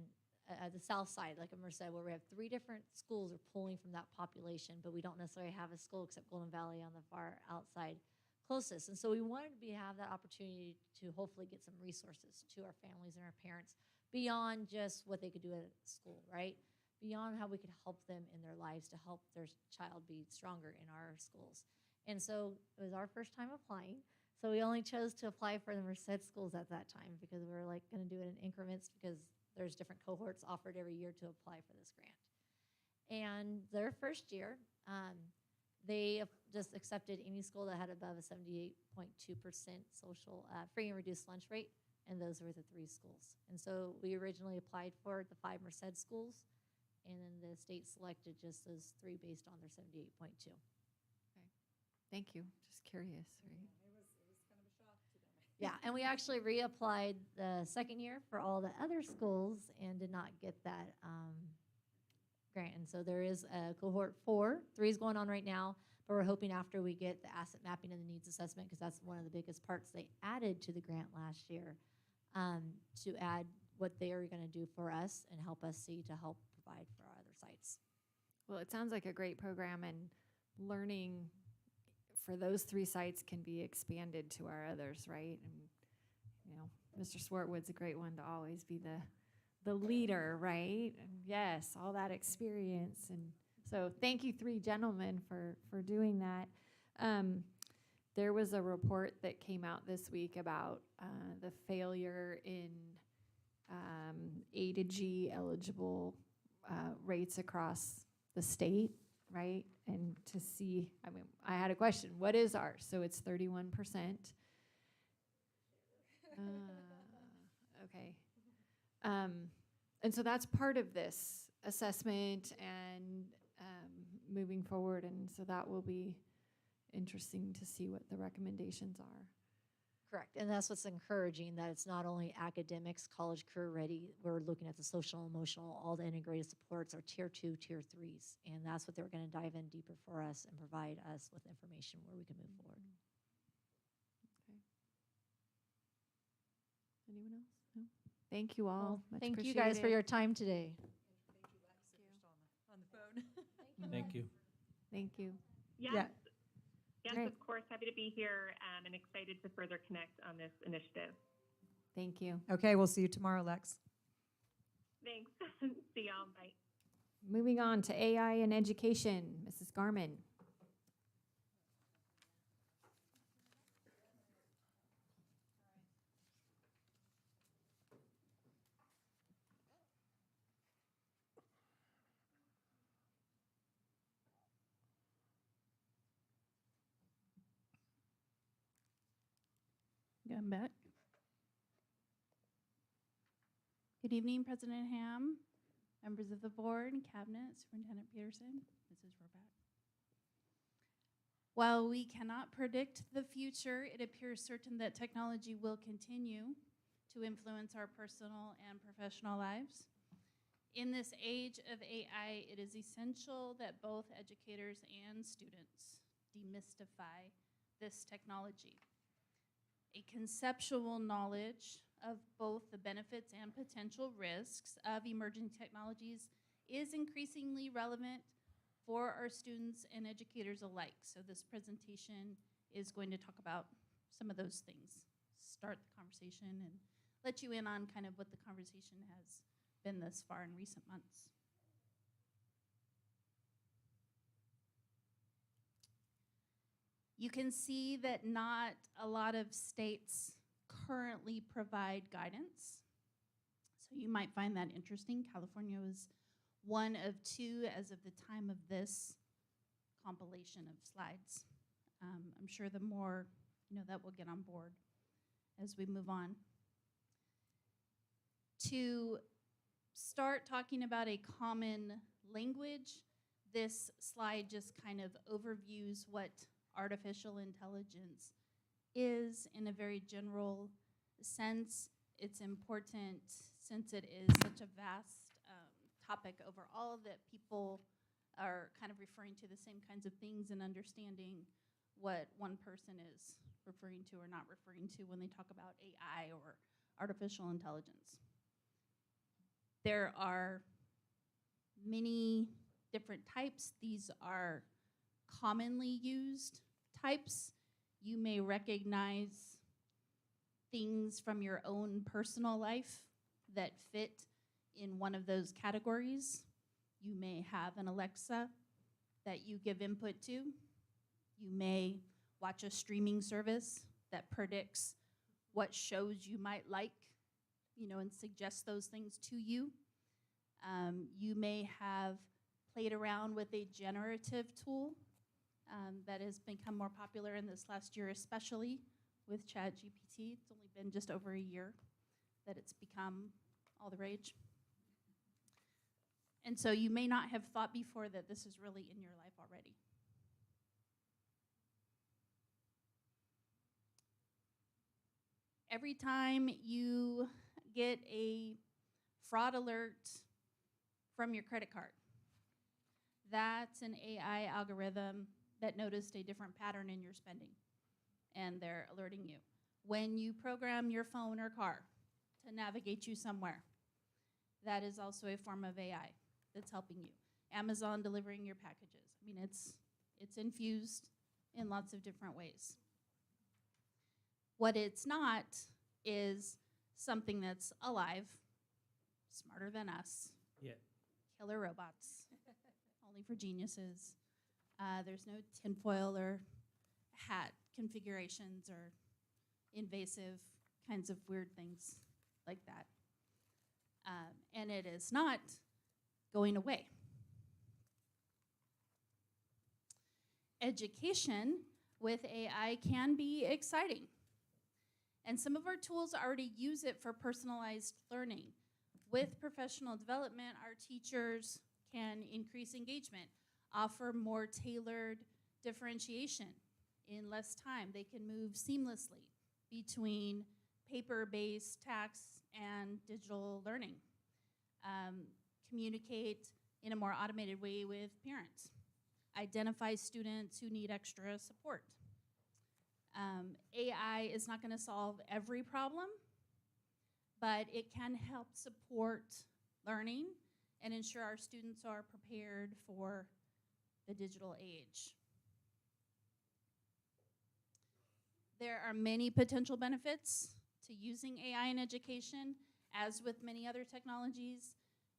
the south side, like Merced, where we have 3 different schools are pulling from that population, but we don't necessarily have a school except Golden Valley on the far outside closest. And so we wanted to have that opportunity to hopefully get some resources to our families and our parents beyond just what they could do at school, right? Beyond how we could help them in their lives to help their child be stronger in our schools. And so it was our first time applying. So we only chose to apply for the Merced schools at that time because we were like going to do it in increments because there's different cohorts offered every year to apply for this grant. And their first year, they just accepted any school that had above a 78.2% social free and reduced lunch rate, and those were the 3 schools. And so we originally applied for the 5 Merced schools, and then the state selected just those 3 based on their 78.2. Okay. Thank you. Just curious, right? Yeah, and we actually reapplied the second year for all the other schools and did not get that grant. And so there is a cohort 4, 3 is going on right now, but we're hoping after we get the asset mapping and the needs assessment, because that's one of the biggest parts they added to the grant last year, to add what they are going to do for us and help us see to help provide for our other sites. Well, it sounds like a great program, and learning for those 3 sites can be expanded to our others, right? And, you know, Mr. Swartwood's a great one to always be the leader, right? And yes, all that experience. And so thank you 3 gentlemen for doing that. There was a report that came out this week about the failure in A to G eligible rates across the state, right? And to see, I mean, I had a question, what is ours? So it's 31%. Okay. And so that's part of this assessment and moving forward. And so that will be interesting to see what the recommendations are. Correct, and that's what's encouraging, that it's not only academics, college career ready, we're looking at the social, emotional, all the integrated supports are tier 2, tier 3s, and that's what they're going to dive in deeper for us and provide us with information where we can move forward. Okay. Anyone else? No? Thank you all. Well, Much thank you guys for appreciated. your time today. On the phone. Thank you. Thank you. Yes. Yeah. Yes, Great. of course. Happy to be here and excited to further connect on this initiative. Thank you. Okay, we'll see you tomorrow, Lex. Thanks. See y'all. Bye. Moving on to AI and education, Mrs. Garman. Going back. Good evening, President Ham, members of the board, cabinet, Superintendent Peterson, Mrs. Roback. While we cannot predict the future, it appears certain that technology will continue to influence our personal and professional lives. In this age of AI, it is essential that both educators and students demystify this technology. A conceptual knowledge of both the benefits and potential risks of emerging technologies is increasingly relevant for our students and educators alike. So this presentation is going to talk about some of those things, start the conversation, and let you in on kind of what the conversation has been thus far in recent months. You can see that not a lot of states currently provide guidance. So you might find that interesting. California was one of two as of the time of this compilation of slides. I'm sure the more, that will get on board as we move on. To start talking about a common language, this slide just kind of overviews what artificial intelligence is in a very general sense. It's important since it is such a vast topic overall that people are kind of referring to the same kinds of things and understanding what one person is referring to or not referring to when they talk about AI or artificial intelligence. There are many different types. These are commonly used types. You may recognize things from your own personal life that fit in one of those categories. You may have an Alexa that you give input to. You may watch a streaming service that predicts what shows you might like, and suggests those things to you. You may have played around with a generative tool that has become more popular in this last year, especially with ChatGPT. It's only been just over a year that it's become all the rage. And so you may not have thought before that this is really in your life already. Every time you get a fraud alert from your credit card, that's an AI algorithm that noticed a different pattern in your spending, and they're alerting you. When you program your phone or car to navigate you somewhere, that is also a form of AI that's helping you. Amazon delivering your packages. I mean, it's infused in lots of different ways. What it's not is something that's alive, smarter than us. Yeah. Killer robots, only for geniuses. There's no tinfoil or hat configurations or invasive kinds of weird things like that. And it is not going away. Education with AI can be exciting. And some of our tools already use it for personalized learning. With professional development, our teachers can increase engagement, offer more tailored differentiation in less time. They can move seamlessly between paper-based tasks and digital learning. Communicate in a more automated way with parents. Identify students who need extra support. AI is not going to solve every problem, but it can help support learning and ensure our students are prepared for the digital age. There are many potential benefits to using AI in education, as with many other technologies.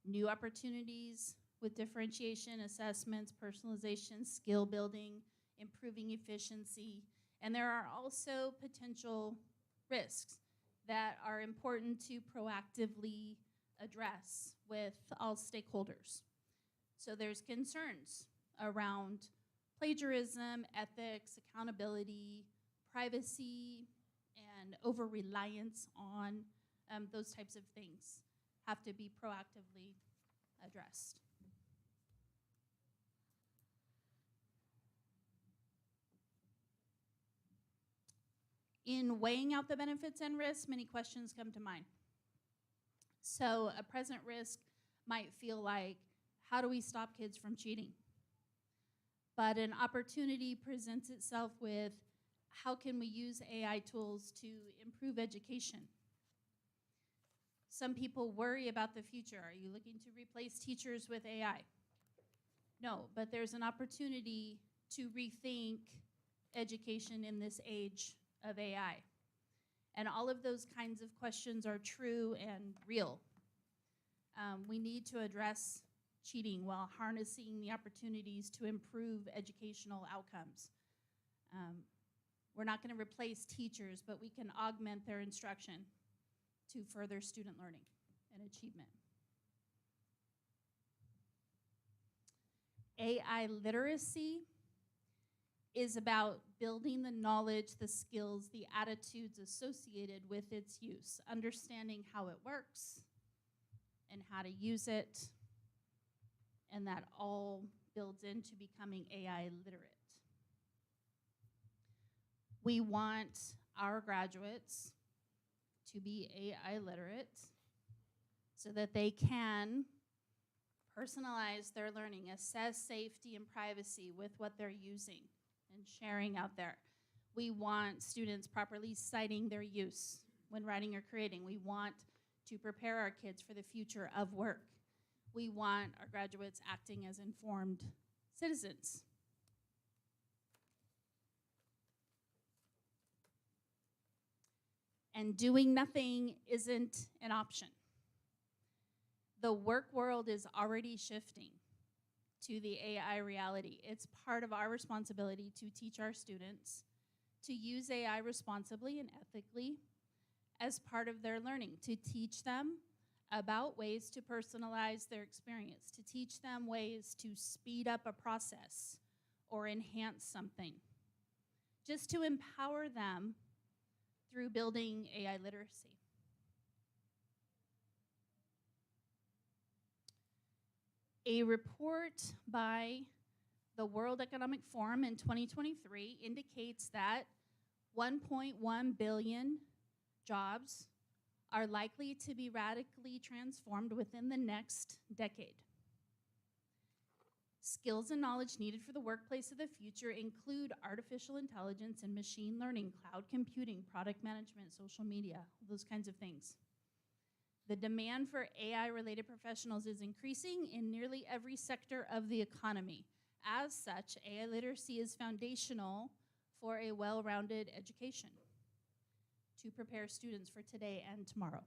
New opportunities with differentiation, assessments, personalization, skill building, improving efficiency. And there are also potential risks that are important to proactively address with all stakeholders. So there's concerns around plagiarism, ethics, accountability, privacy, and over-reliance on those types of things have to be proactively addressed. In weighing out the benefits and risks, many questions come to mind. So a present risk might feel like, how do we stop kids from cheating? But an opportunity presents itself with, how can we use AI tools to improve education? Some people worry about the future. Are you looking to replace teachers with AI? No, but there's an opportunity to rethink education in this age of AI. And all of those kinds of questions are true and real. We need to address cheating while harnessing the opportunities to improve educational outcomes. We're not going to replace teachers, but we can augment their instruction to further student learning and achievement. AI literacy is about building the knowledge, the skills, the attitudes associated with its use, understanding how it works and how to use it, and that all builds into becoming AI literate. We want our graduates to be AI literate so that they can personalize their learning, assess safety and privacy with what they're using and sharing out there. We want students properly citing their use when writing or creating. We want to prepare our kids for the future of work. We want our graduates acting as informed citizens. And doing nothing isn't an option. The work world is already shifting to the AI reality. It's part of our responsibility to teach our students to use AI responsibly and ethically as part of their learning, to teach them about ways to personalize their experience, to teach them ways to speed up a process or enhance something, just to empower them through building AI literacy. A report by the World Economic Forum in 2023 indicates that 1.1 billion jobs are likely to be radically transformed within the next decade. Skills and knowledge needed for the workplace of the future include artificial intelligence and machine learning, cloud computing, product management, social media, those kinds of things. The demand for AI-related professionals is increasing in nearly every sector of the economy. As such, AI literacy is foundational for a well-rounded education to prepare students for today and tomorrow.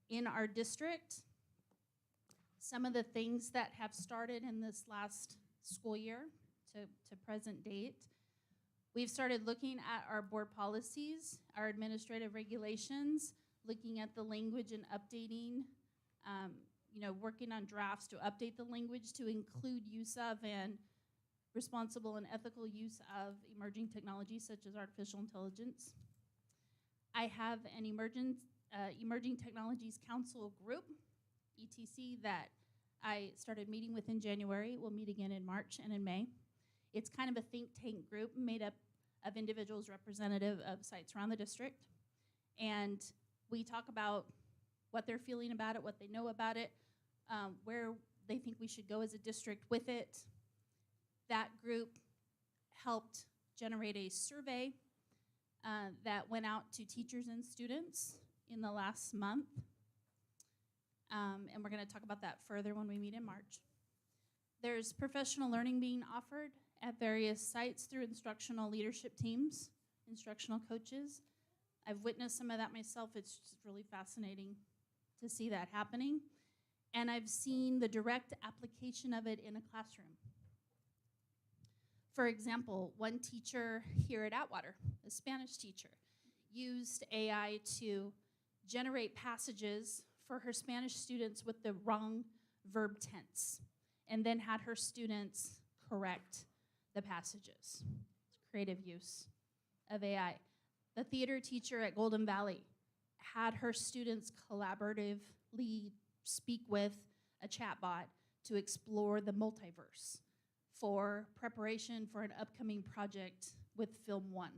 In our district, some of the things that have started in this last school year to present date, we've started looking at our board policies, our administrative regulations, looking at the language and updating, working on drafts to update the language to include use of and responsible and ethical use of emerging technologies such as artificial intelligence. I have an Emerging Technologies Council group, ETC, that I started meeting with in January. We'll meet again in March and in May. It's kind of a think tank group made up of individuals representative of sites around the district. And we talk about what they're feeling about it, what they know about it, where they think we should go as a district with it. That group helped generate a survey that went out to teachers and students in the last month. And we're going to talk about that further when we meet in March. There's professional learning being offered at various sites through instructional leadership teams, instructional coaches. I've witnessed some of that myself. It's just really fascinating to see that happening. And I've seen the direct application of it in a classroom. For example, one teacher here at Atwater, a Spanish teacher, used AI to generate passages for her Spanish students with the wrong verb tense, and then had her students correct the passages. It's creative use of AI. The theater teacher at Golden Valley had her students collaboratively speak with a chatbot to explore the multiverse for preparation for an upcoming project with Film One.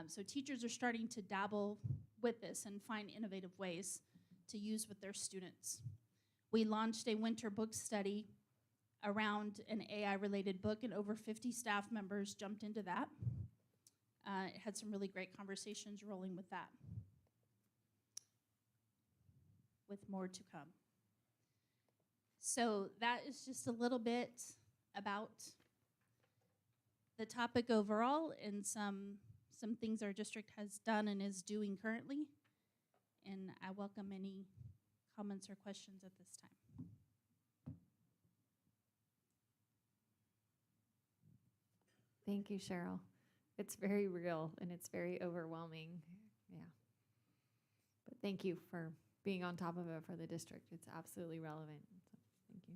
So teachers are starting to dabble with this and find innovative ways to use with their students. We launched a winter book study around an AI-related book, and over 50 staff members jumped into that. It had some really great conversations rolling with that, with more to come. So that is just a little bit about the topic overall and some things our district has done and is doing currently. And I welcome any comments or questions at this time. Thank you, Cheryl. It's very real and it's very overwhelming. Yeah. But thank you for being on top of it for the district. It's absolutely relevant. So thank you.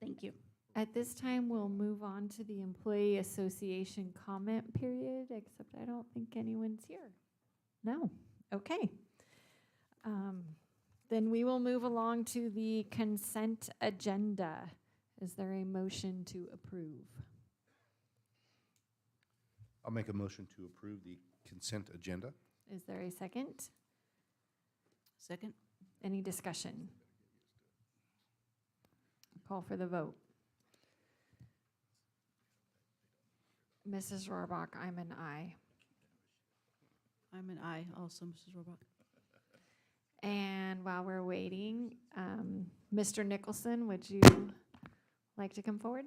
Thank you. At this time, we'll move on to the Employee Association comment period, except I don't think anyone's here. No. Okay. Then we will move along to the consent agenda. Is there a motion to approve? I'll make a motion to approve the consent agenda. Is there a second? Second? Any discussion? Call for the vote. Mrs. Rohrbach, I'm an aye. I'm an aye also, Mrs. Rohrbach. And while we're waiting, Mr. Nicholson, would you like to come forward?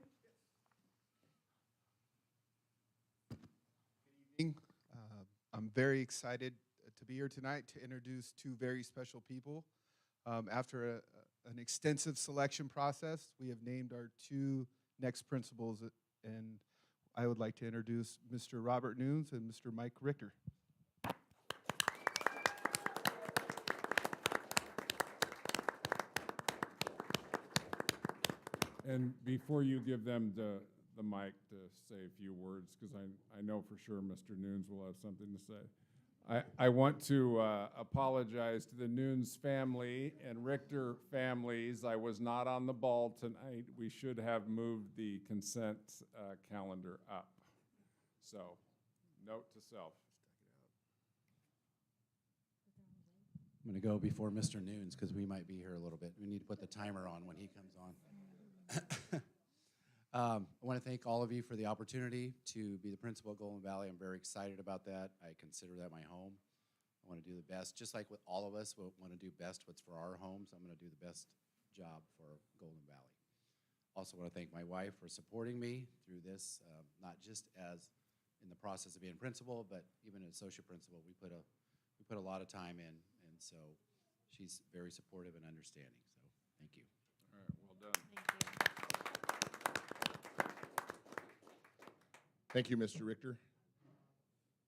I'm very excited to be here tonight to introduce two very special people. After an extensive selection process, we have named our two next principals, and I would like to introduce Mr. Robert Nunes and Mr. Mike Richter. And before you give them the mic to say a few words, because I know for sure Mr. Nunes will have something to say. I want to apologize to the Nunes family and Richter families. I was not on the ball tonight. We should have moved the consent calendar up. So, note to self. I'm going to go before Mr. Nunes because we might be here a little bit. We need to put the timer on when he comes on. I want to thank all of you for the opportunity to be the principal at Golden Valley. I'm very excited about that. I consider that my home. I want to do the best, just like with all of us, we want to do best what's for our homes. I'm going to do the best job for Golden Valley. Also want to thank my wife for supporting me through this, not just as in the process of being principal, but even as associate principal. We put a lot of time in, and so she's very supportive and understanding. So thank you. All right, well done. Thank you. Thank you, Mr. Richter.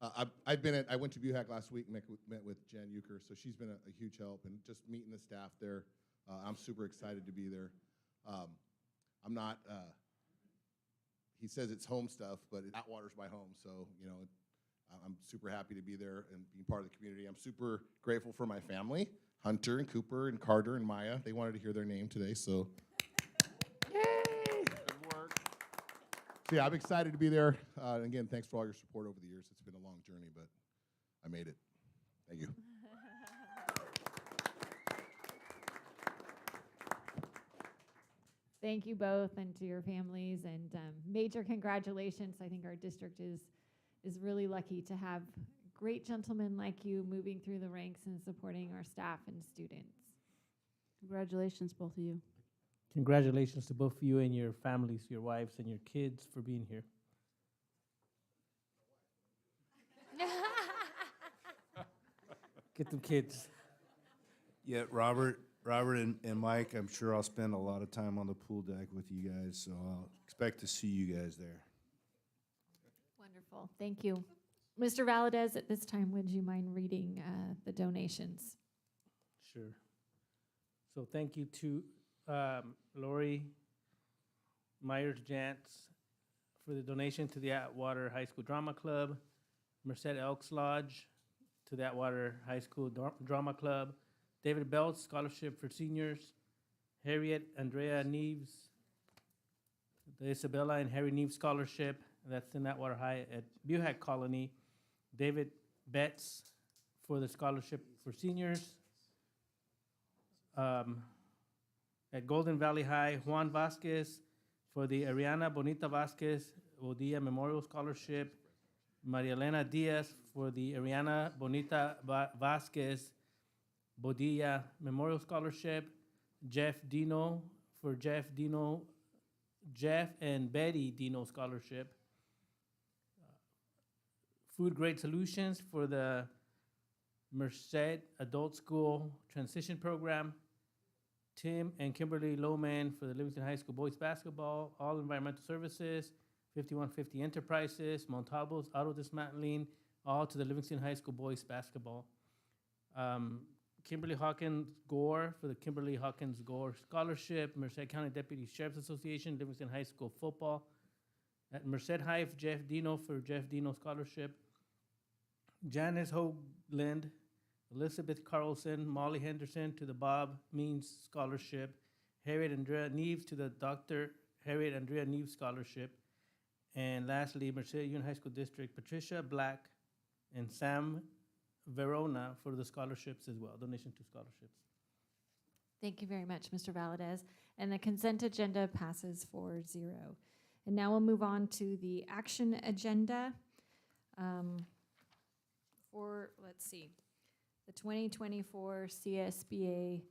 I went to BUHAC last week and met with Jan Euchre, so she's been a huge help, and just meeting the staff there, I'm super excited to be there. I'm not, he says it's home stuff, but Atwater's my home, so, you know, I'm super happy to be there and being part of the community. I'm super grateful for my family, Hunter and Cooper and Carter and Maya. They wanted to hear their name today, so. Good work. So yeah, I'm excited to be there. And again, thanks for all your support over the years. It's been a long journey, but I made it. Thank you. Thank you both and to your families, and major congratulations. I think our district is really lucky to have great gentlemen like you moving through the ranks and supporting our staff and students. Congratulations, both of you. Congratulations to both of you and your families, your wives and your kids for being here. Get them kids. Yeah, Robert and Mike, I'm sure I'll spend a lot of time on the pool deck with you guys, so I'll expect to see you guys there. Wonderful. Thank you. Mr. Valadez, at this time, would you mind reading the donations? Sure. So thank you to Lori Myers-Jantz for the donation to the Atwater High School Drama Club. Merced Elks Lodge to the Atwater High School Drama Club. David Belt Scholarship for Seniors. Harriet Andrea Neves, the Isabella and Harry Neves Scholarship. That's in Atwater High at Buhack Colony. David Betts for the Scholarship for Seniors. At Golden Valley High, Juan Vasquez for the Ariana Bonita Vasquez Bodilla Memorial Scholarship. Maria Elena Diaz for the Ariana Bonita Vasquez Bodilla Memorial Scholarship. Jeff Dino for Jeff and Betty Dino Scholarship. Food Grade Solutions for the Merced Adult School Transition Program. Tim and Kimberly Lohman for the Livingston High School Boys Basketball. All Environmental Services. 5150 Enterprises. Montalvo's Auto Dismantling. All to the Livingston High School Boys Basketball. Kimberly Hawkins Gore for the Kimberly Hawkins Gore Scholarship. Merced County Deputy Sheriff's Association. Livingston High School Football. At Merced High, Jeff Dino for Jeff Dino Scholarship. Janice Hoagland, Elizabeth Carlson, Molly Henderson to the Bob Means Scholarship. Harriet Andrea Neves to the Dr. Harriet Andrea Neves Scholarship. And lastly, Merced Union High School District, Patricia Black and Sam Verona for the scholarships as well, donation to scholarships. Thank you very much, Mr. Valadez. And the consent agenda passes 4-0. And now we'll move on to the action agenda. Let's see, the 2024 CSBA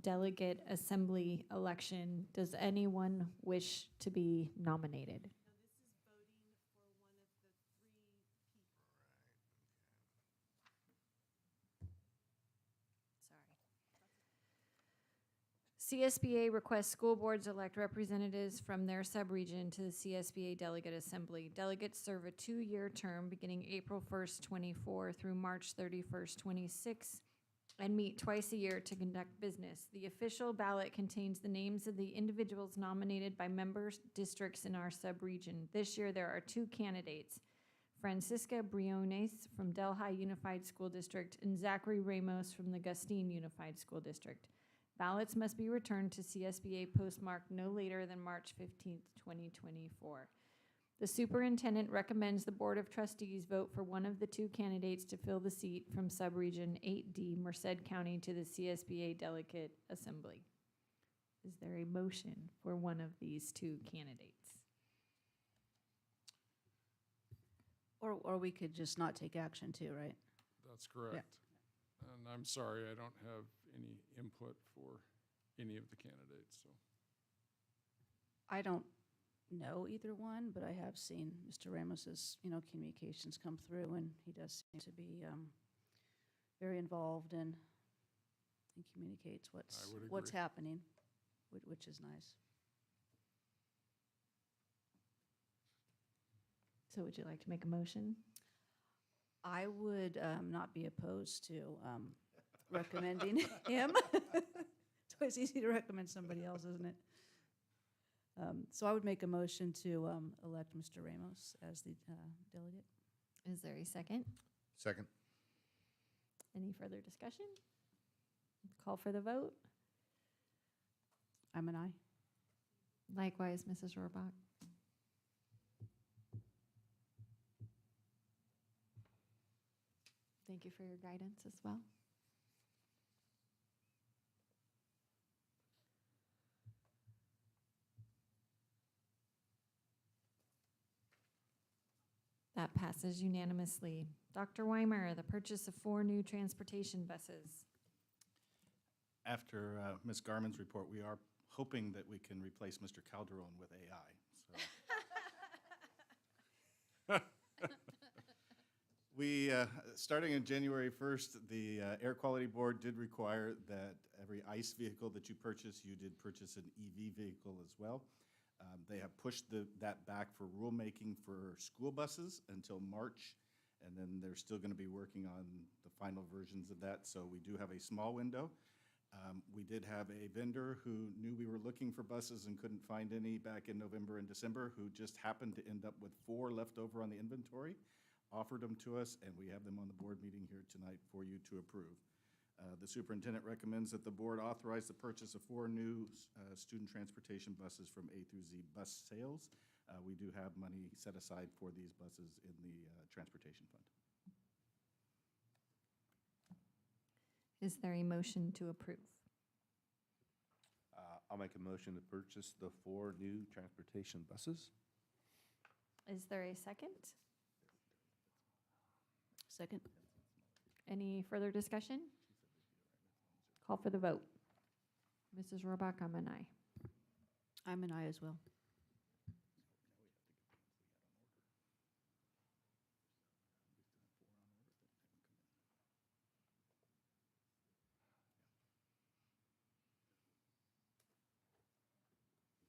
Delegate Assembly election. Does anyone wish to be nominated? CSBA requests school boards elect representatives from their subregion to the CSBA Delegate Assembly. Delegates serve a 2-year term beginning April 1st, 24 through March 31st, 26, and meet twice a year to conduct business. The official ballot contains the names of the individuals nominated by member districts in our subregion. This year there are 2 candidates, Francisca Briones from Delhi Unified School District and Zachary Ramos from the Gustine Unified School District. Ballots must be returned to CSBA postmarked no later than March 15th, 2024. The superintendent recommends the Board of Trustees vote for one of the 2 candidates to fill the seat from subregion 8D, Merced County, to the CSBA Delegate Assembly. Is there a motion for one of these 2 candidates? Or we could just not take action too, right? That's correct. And I'm sorry, I don't have any input for any of the candidates, so. I don't know either one, but I have seen Mr. Ramos's, communications come through, and he does seem to be very involved and communicates what's happening, which is nice. So would you like to make a motion? I would not be opposed to recommending him. It's always easy to recommend somebody else, isn't it? So I would make a motion to elect Mr. Ramos as the delegate. Is there a second? Second. Any further discussion? Call for the vote. I'm an aye. Likewise, Mrs. Rohrbach. Thank you for your guidance as well. That passes unanimously. Dr. Weimer, the purchase of 4 new transportation buses. After Ms. Garman's report, we are hoping that we can replace Mr. Calderon with AI. So. We, starting on January 1st, the Air Quality Board did require that every ICE vehicle that you purchase, you did purchase an EV vehicle as well. They have pushed that back for rulemaking for school buses until March, and then they're still going to be working on the final versions of that, so we do have a small window. We did have a vendor who knew we were looking for buses and couldn't find any back in November and December, who just happened to end up with 4 left over on the inventory, offered them to us, and we have them on the board meeting here tonight for you to approve. The superintendent recommends that the board authorize the purchase of 4 new student transportation buses from A through Z Bus Sales. We do have money set aside for these buses in the transportation fund. Is there a motion to approve? I'll make a motion to purchase the 4 new transportation buses. Is there a second? Second. Any further discussion? Call for the vote. Mrs. Rohrbach, I'm an aye. I'm an aye as well.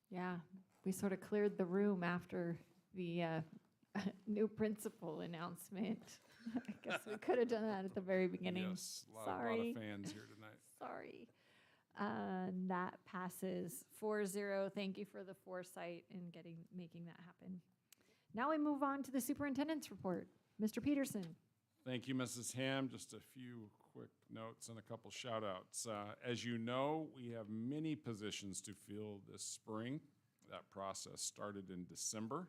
Yeah, we sort of cleared the room after the new principal announcement. I guess we could have done that at the very beginning. Yes, a lot Sorry. of fans here tonight. Sorry. That passes 4-0. Thank you for the foresight in making that happen. Now we move on to the superintendent's report. Mr. Peterson. Thank you, Mrs. Ham. Just a few quick notes and a couple shout outs. As you know, we have many positions to fill this spring. That process started in December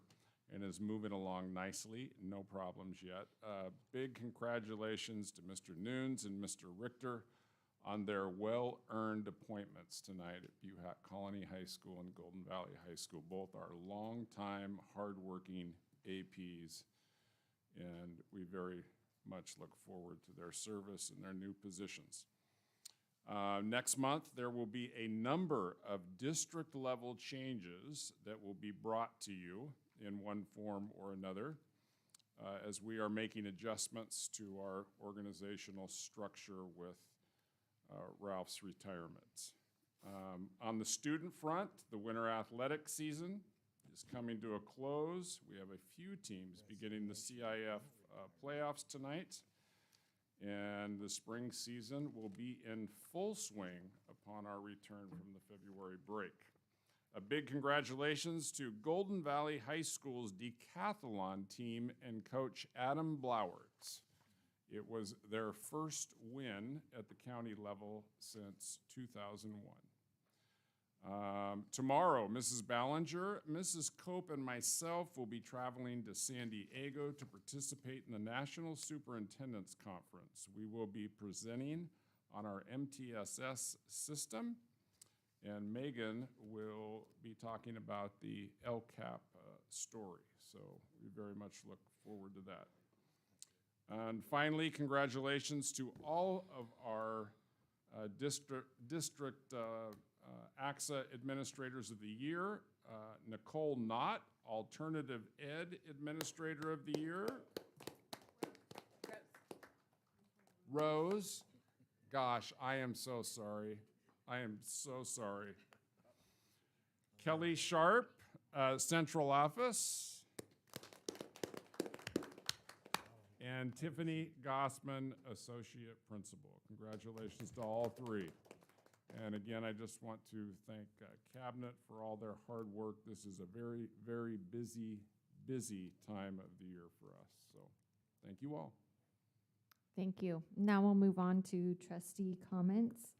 and is moving along nicely. No problems yet. Big congratulations to Mr. Nunes and Mr. Richter on their well-earned appointments tonight at Buhack Colony High School and Golden Valley High School. Both are longtime, hardworking APs, and we very much look forward to their service and their new positions. Next month, there will be a number of district-level changes that will be brought to you in one form or another as we are making adjustments to our organizational structure with Ralph's retirement. On the student front, the winter athletic season is coming to a close. We have a few teams beginning the CIF playoffs tonight, and the spring season will be in full swing upon our return from the February break. A big congratulations to Golden Valley High School's decathlon team and coach Adam Blowards. It was their first win at the county level since 2001. Tomorrow, Mrs. Ballinger, Mrs. Cope, and myself will be traveling to San Diego to participate in the National Superintendent's Conference. We will be presenting on our MTSS system, and Megan will be talking about the LCAP story. So we very much look forward to that. And finally, congratulations to all of our district AXA Administrators of the Year. Nicole Knott, Alternative Ed Administrator of the Year. Rose. Gosh, I am so sorry. I am so sorry. Kelly Sharp, Central Office. And Tiffany Gossman, Associate Principal. Congratulations to all 3. And again, I just want to thank Cabinet for all their hard work. This is a very, very busy time of the year for us. So thank you all. Thank you. Now we'll move on to trustee comments.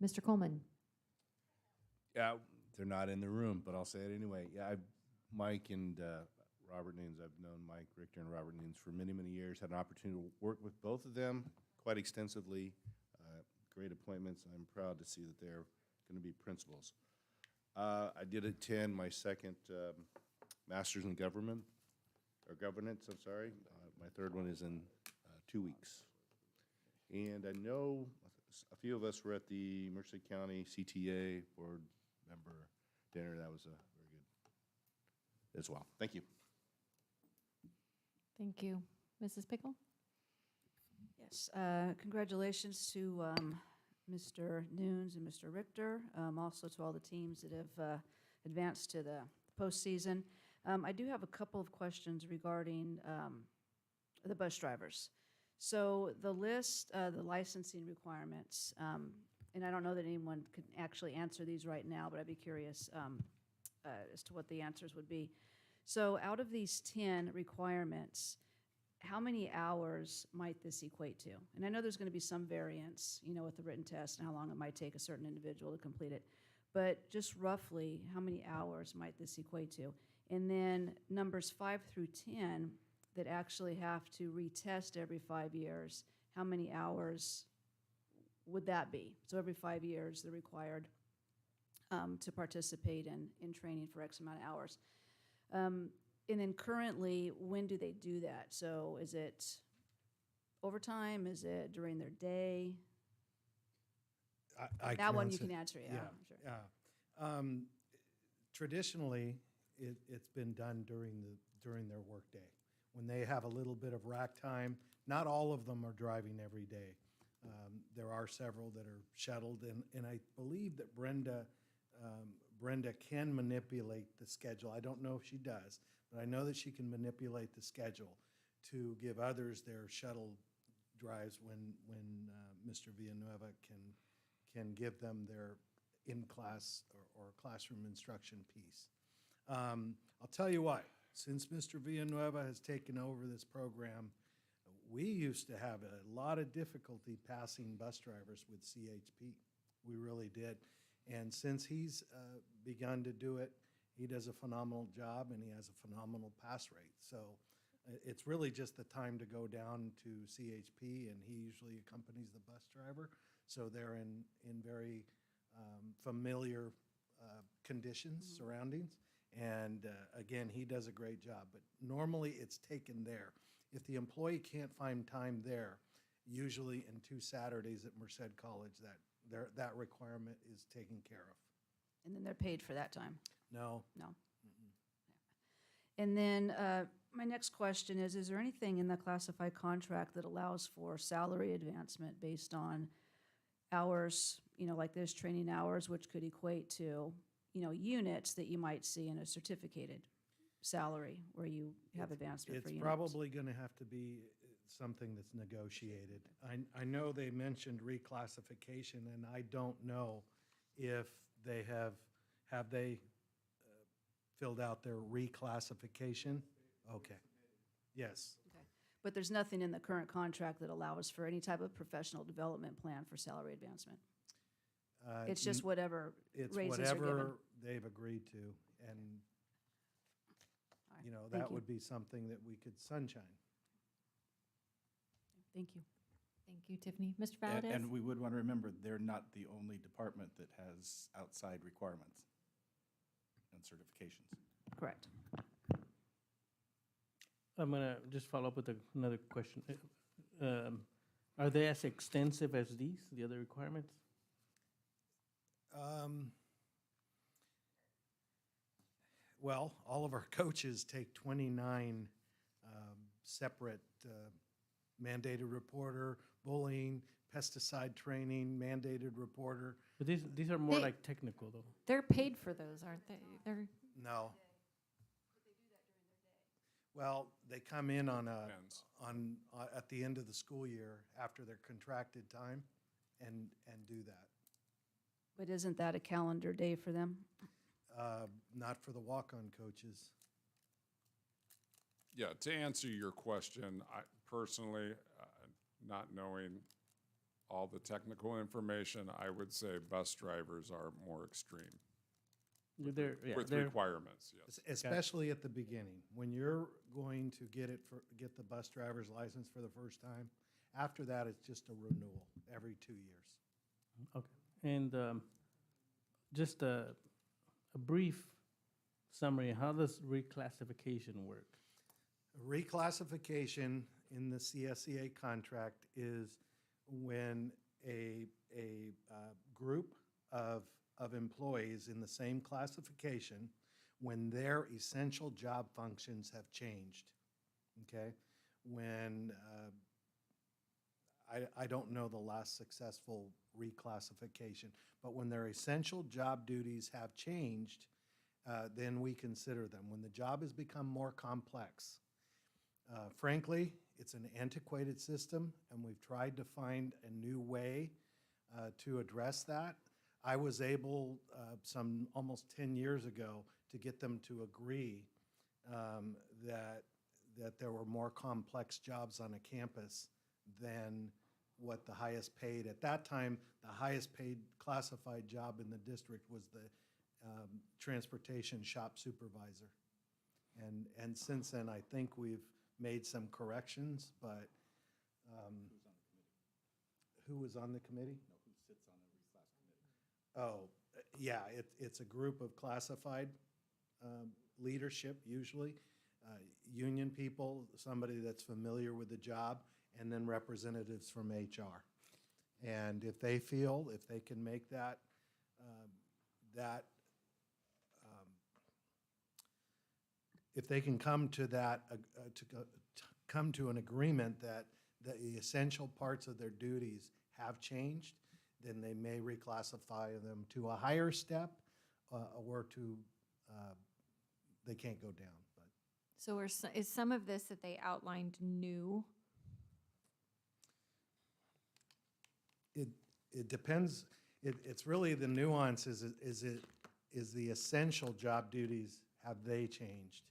Mr. Coleman. Yeah, they're not in the room, but I'll say it anyway. Yeah, Mike and Robert Nunes, I've known Mike Richter and Robert Nunes for many, many years. Had an opportunity to work with both of them quite extensively. Great appointments. I'm proud to see that they're going to be principals. I did attend my second Master's in Governance, I'm sorry. My third one is in 2 weeks. And I know a few of us were at the Merced County CTA board member dinner. That was very good as well. Thank you. Thank you. Mrs. Pickle? Yes, congratulations to Mr. Nunes and Mr. Richter, also to all the teams that have advanced to the postseason. I do have a couple of questions regarding the bus drivers. So the list, the licensing requirements, and I don't know that anyone could actually answer these right now, but I'd be curious as to what the answers would be. So out of these 10 requirements, how many hours might this equate to? And I know there's going to be some variance, with the written test and how long it might take a certain individual to complete it. But just roughly, how many hours might this equate to? And then numbers 5 through 10 that actually have to retest every 5 years, how many hours would that be? So every 5 years, they're required to participate in training for X amount of hours. And then currently, when do they do that? So is it overtime? Is it during their day? I That can one you answer. can answer, yeah. Sure. Yeah. Traditionally, it's been done during their workday. When they have a little bit of rack time, not all of them are driving every day. There are several that are shuttled, and I believe that Brenda can manipulate the schedule. I don't know if she does, but I know that she can manipulate the schedule to give others their shuttle drives when Mr. Villanueva can give them their in-class or classroom instruction piece. I'll tell you what, since Mr. Villanueva has taken over this program, we used to have a lot of difficulty passing bus drivers with CHP. We really did. And since he's begun to do it, he does a phenomenal job and he has a phenomenal pass rate. So it's really just the time to go down to CHP, and he usually accompanies the bus driver. So they're in very familiar conditions, surroundings. And again, he does a great job. But normally it's taken there. If the employee can't find time there, usually in 2 Saturdays at Merced College, that requirement is taken care of. And then they're paid for that time? No. No. And then my next question is there anything in the classified contract that allows for salary advancement based on hours, like this, training hours, which could equate to, units that you might see in a certificated salary where you have advancement for units? It's probably going to have to be something that's negotiated. I know they mentioned reclassification, and I don't know if they have they filled out their reclassification? Okay. Yes. Okay. But there's nothing in the current contract that allows for any type of professional development plan for salary advancement? It's just whatever raises are given? It's whatever they've agreed to, and All right. Thank that you. would be something that we could sunshine. Thank you. Thank you, Tiffany. Mr. And- Valadez? And we would want to remember, they're not the only department that has outside requirements and certifications. Correct. I'm gonna just follow up with another question. Are they as extensive as these, the other requirements? Well, all of our coaches take 29 separate mandated reporter, bullying, pesticide training, mandated reporter. But these are more They- like technical, though. They're paid for those, aren't they? They're, No. Well, they come in on Depends. at the end of the school year after their contracted time and do that. But isn't that a calendar day for them? Not for the walk-on coaches. Yeah, to answer your question, I personally, not knowing all the technical information, I would say bus drivers are more extreme with requirements, yes. Especially at the beginning, when you're going to get the bus driver's license for the first time. After that, it's just a renewal every 2 years. Okay. And just a brief summary, how does reclassification work? Reclassification in the CSEA contract is when a group of employees in the same classification, when their essential job functions have changed, okay? When, I don't know the last successful reclassification, but when their essential job duties have changed, then we consider them. When the job has become more complex, frankly, it's an antiquated system, and we've tried to find a new way to address that. I was able, some almost 10 years ago, to get them to agree that there were more complex jobs on a campus than what the highest paid. At that time, the highest paid classified job in the district was the transportation shop supervisor. And since then, I think we've made some corrections, but who was on the committee? No, who sits on the reclass committee? Oh, yeah, it's a group of classified leadership usually, union people, somebody that's familiar with the job, and then representatives from HR. And if they feel, if they can make if they can come to that, come to an agreement that the essential parts of their duties have changed, then they may reclassify them to a higher step or to, they can't go down. But So is some of this that they outlined new? it depends, it's really the nuance, is the essential job duties, have they changed?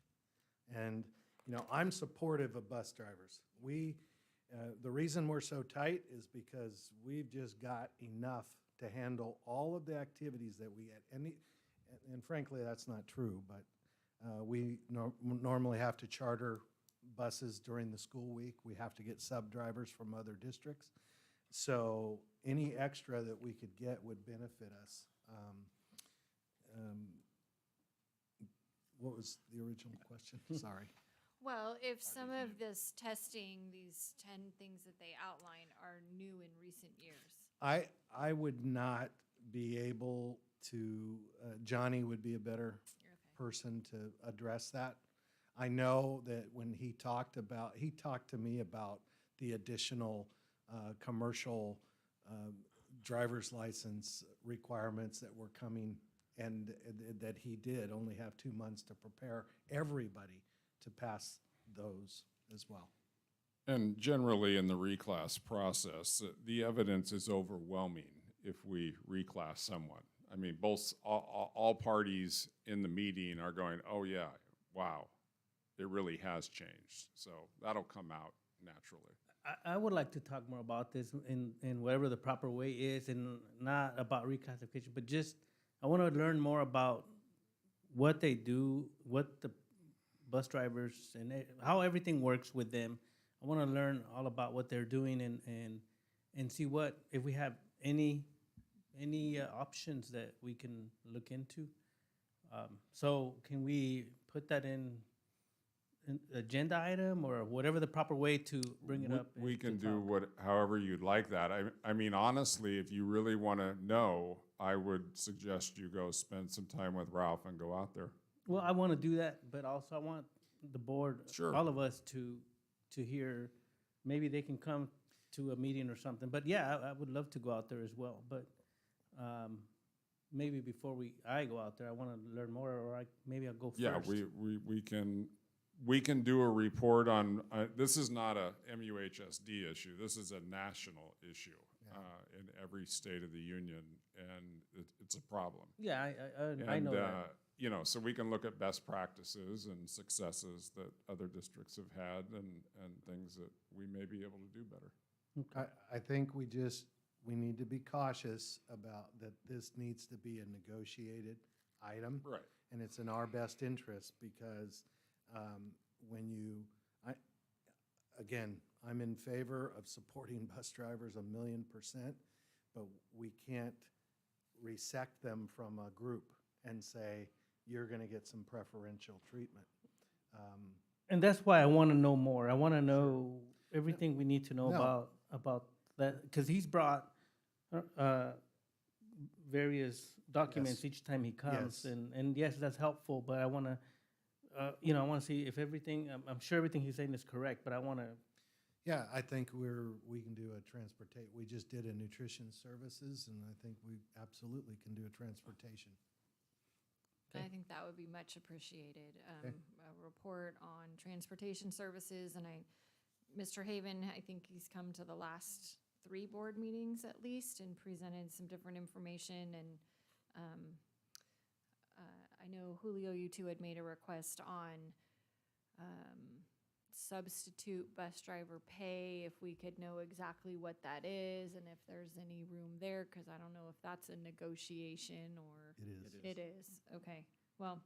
And, you know, I'm supportive of bus drivers. The reason we're so tight is because we've just got enough to handle all of the activities that we had. And frankly, that's not true, but we normally have to charter buses during the school week. We have to get sub-drivers from other districts. So any extra that we could get would benefit us. What was the original question? Sorry. Well, if some of this testing, these 10 things that they outline are new in recent years. I would not be able to, Johnny would be a better person to address that. I know that when he talked to me about the additional commercial driver's license requirements that were coming, and that he did only have 2 months to prepare everybody to pass those as well. And generally in the reclass process, the evidence is overwhelming if we reclass someone. I mean, all parties in the meeting are going, oh yeah, wow, it really has changed. So that'll come out naturally. I would like to talk more about this in whatever the proper way is, and not about reclassification, but just, I want to learn more about what they do, what the bus drivers, and how everything works with them. I want to learn all about what they're doing and see what, if we have any options that we can look into. So can we put that in an agenda item or whatever the proper way to bring it up? We can do however you'd like that. I mean, honestly, if you really want to know, I would suggest you go spend some time with Ralph and go out there. Well, I want to do that, but also I want the board, Sure. all of us to hear, maybe they can come to a meeting or something. But yeah, I would love to go out there as well. But maybe before I go out there, I want to learn more, or maybe I'll go first. Yeah, we can do a report on, this is not a MUHSD issue. This is a national issue in every state of the union, and it's a problem. Yeah, I know that. You know, so we can look at best practices and successes that other districts have had, and things that we may be able to do better. I think we need to be cautious about that. This needs to be a negotiated item. Right. And it's in our best interest because again, I'm in favor of supporting bus drivers 1,000,000%, but we can't resect them from a group and say, you're going to get some preferential treatment. And that's why I want to know more. I want to know everything we need to know about that, because he's brought various documents each time he comes, and yes, that's helpful. But I want to, I want to see if everything. I'm sure everything he's saying is correct, but I want to. Yeah, I think we can do a transportation. We just did a nutrition services, and I think we absolutely can do a transportation. I think that would be much appreciated. A report on transportation services, and Mr. Haven, I think he's come to the last 3 board meetings at least and presented some different information. And I know Julio, you two had made a request on substitute bus driver pay, if we could know exactly what that is and if there's any room there, because I don't know if that's a negotiation or. It is. It is, okay. Well,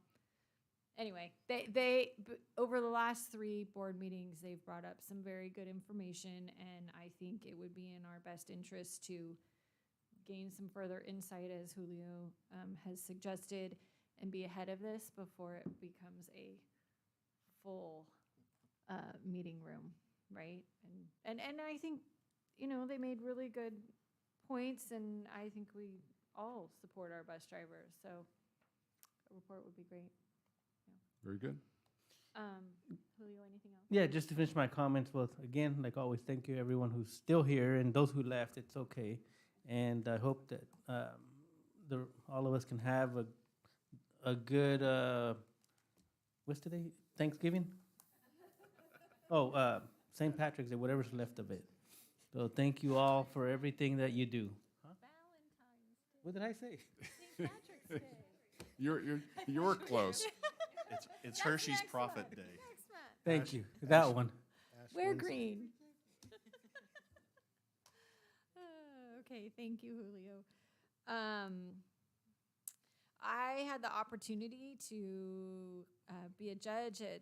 anyway, over the last 3 board meetings, they've brought up some very good information, and I think it would be in our best interest to gain some further insight, as Julio has suggested, and be ahead of this before it becomes a full meeting room, right? And I think, they made really good points, and I think we all support our bus drivers, so a report would be great. Very good. Julio, anything else? Yeah, just to finish my comments with, again, like always, thank you everyone who's still here, and those who left, it's okay. And I hope that all of us can have a good, what's today? Thanksgiving? Oh, St. Patrick's Day, whatever's left of it. So thank you all for everything that you do. Huh? What did I say? St. Patrick's Day. You were close. It's Hershey's Prophet Day. Thank you. That one. Wear green. Okay, thank you, Julio. I had the opportunity to be a judge at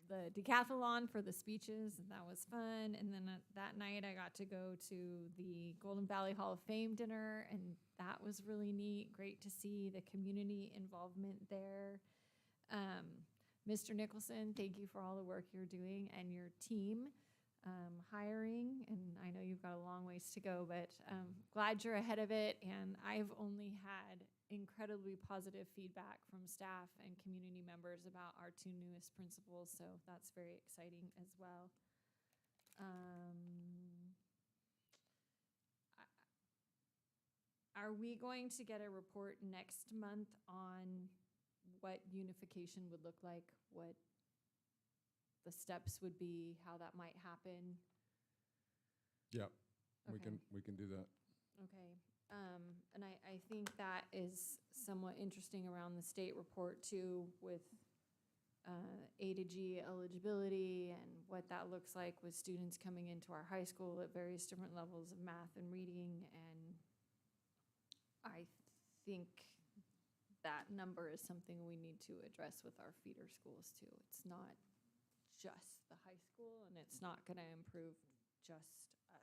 the decathlon for the speeches, and that was fun. And then that night I got to go to the Golden Valley Hall of Fame dinner, and that was really neat. Great to see the community involvement there. Mr. Nicholson, thank you for all the work you're doing and your team hiring. And I know you've got a long ways to go, but glad you're ahead of it. And I've only had incredibly positive feedback from staff and community members about our 2 newest principals, so that's very exciting as well. Are we going to get a report next month on what unification would look like, what the steps would be, how that might happen? Yeah, Okay. we can do that. Okay, and I think that is somewhat interesting around the state report too, with A to G eligibility and what that looks like with students coming into our high school at various different levels of math and reading. And I think that number is something we need to address with our feeder schools too. It's not just the high school, and it's not gonna improve just us.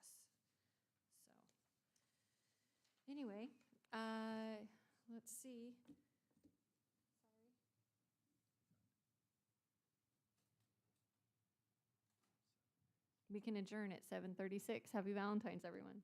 So, anyway, let's see. We can adjourn at 7:36. Happy Valentine's, everyone.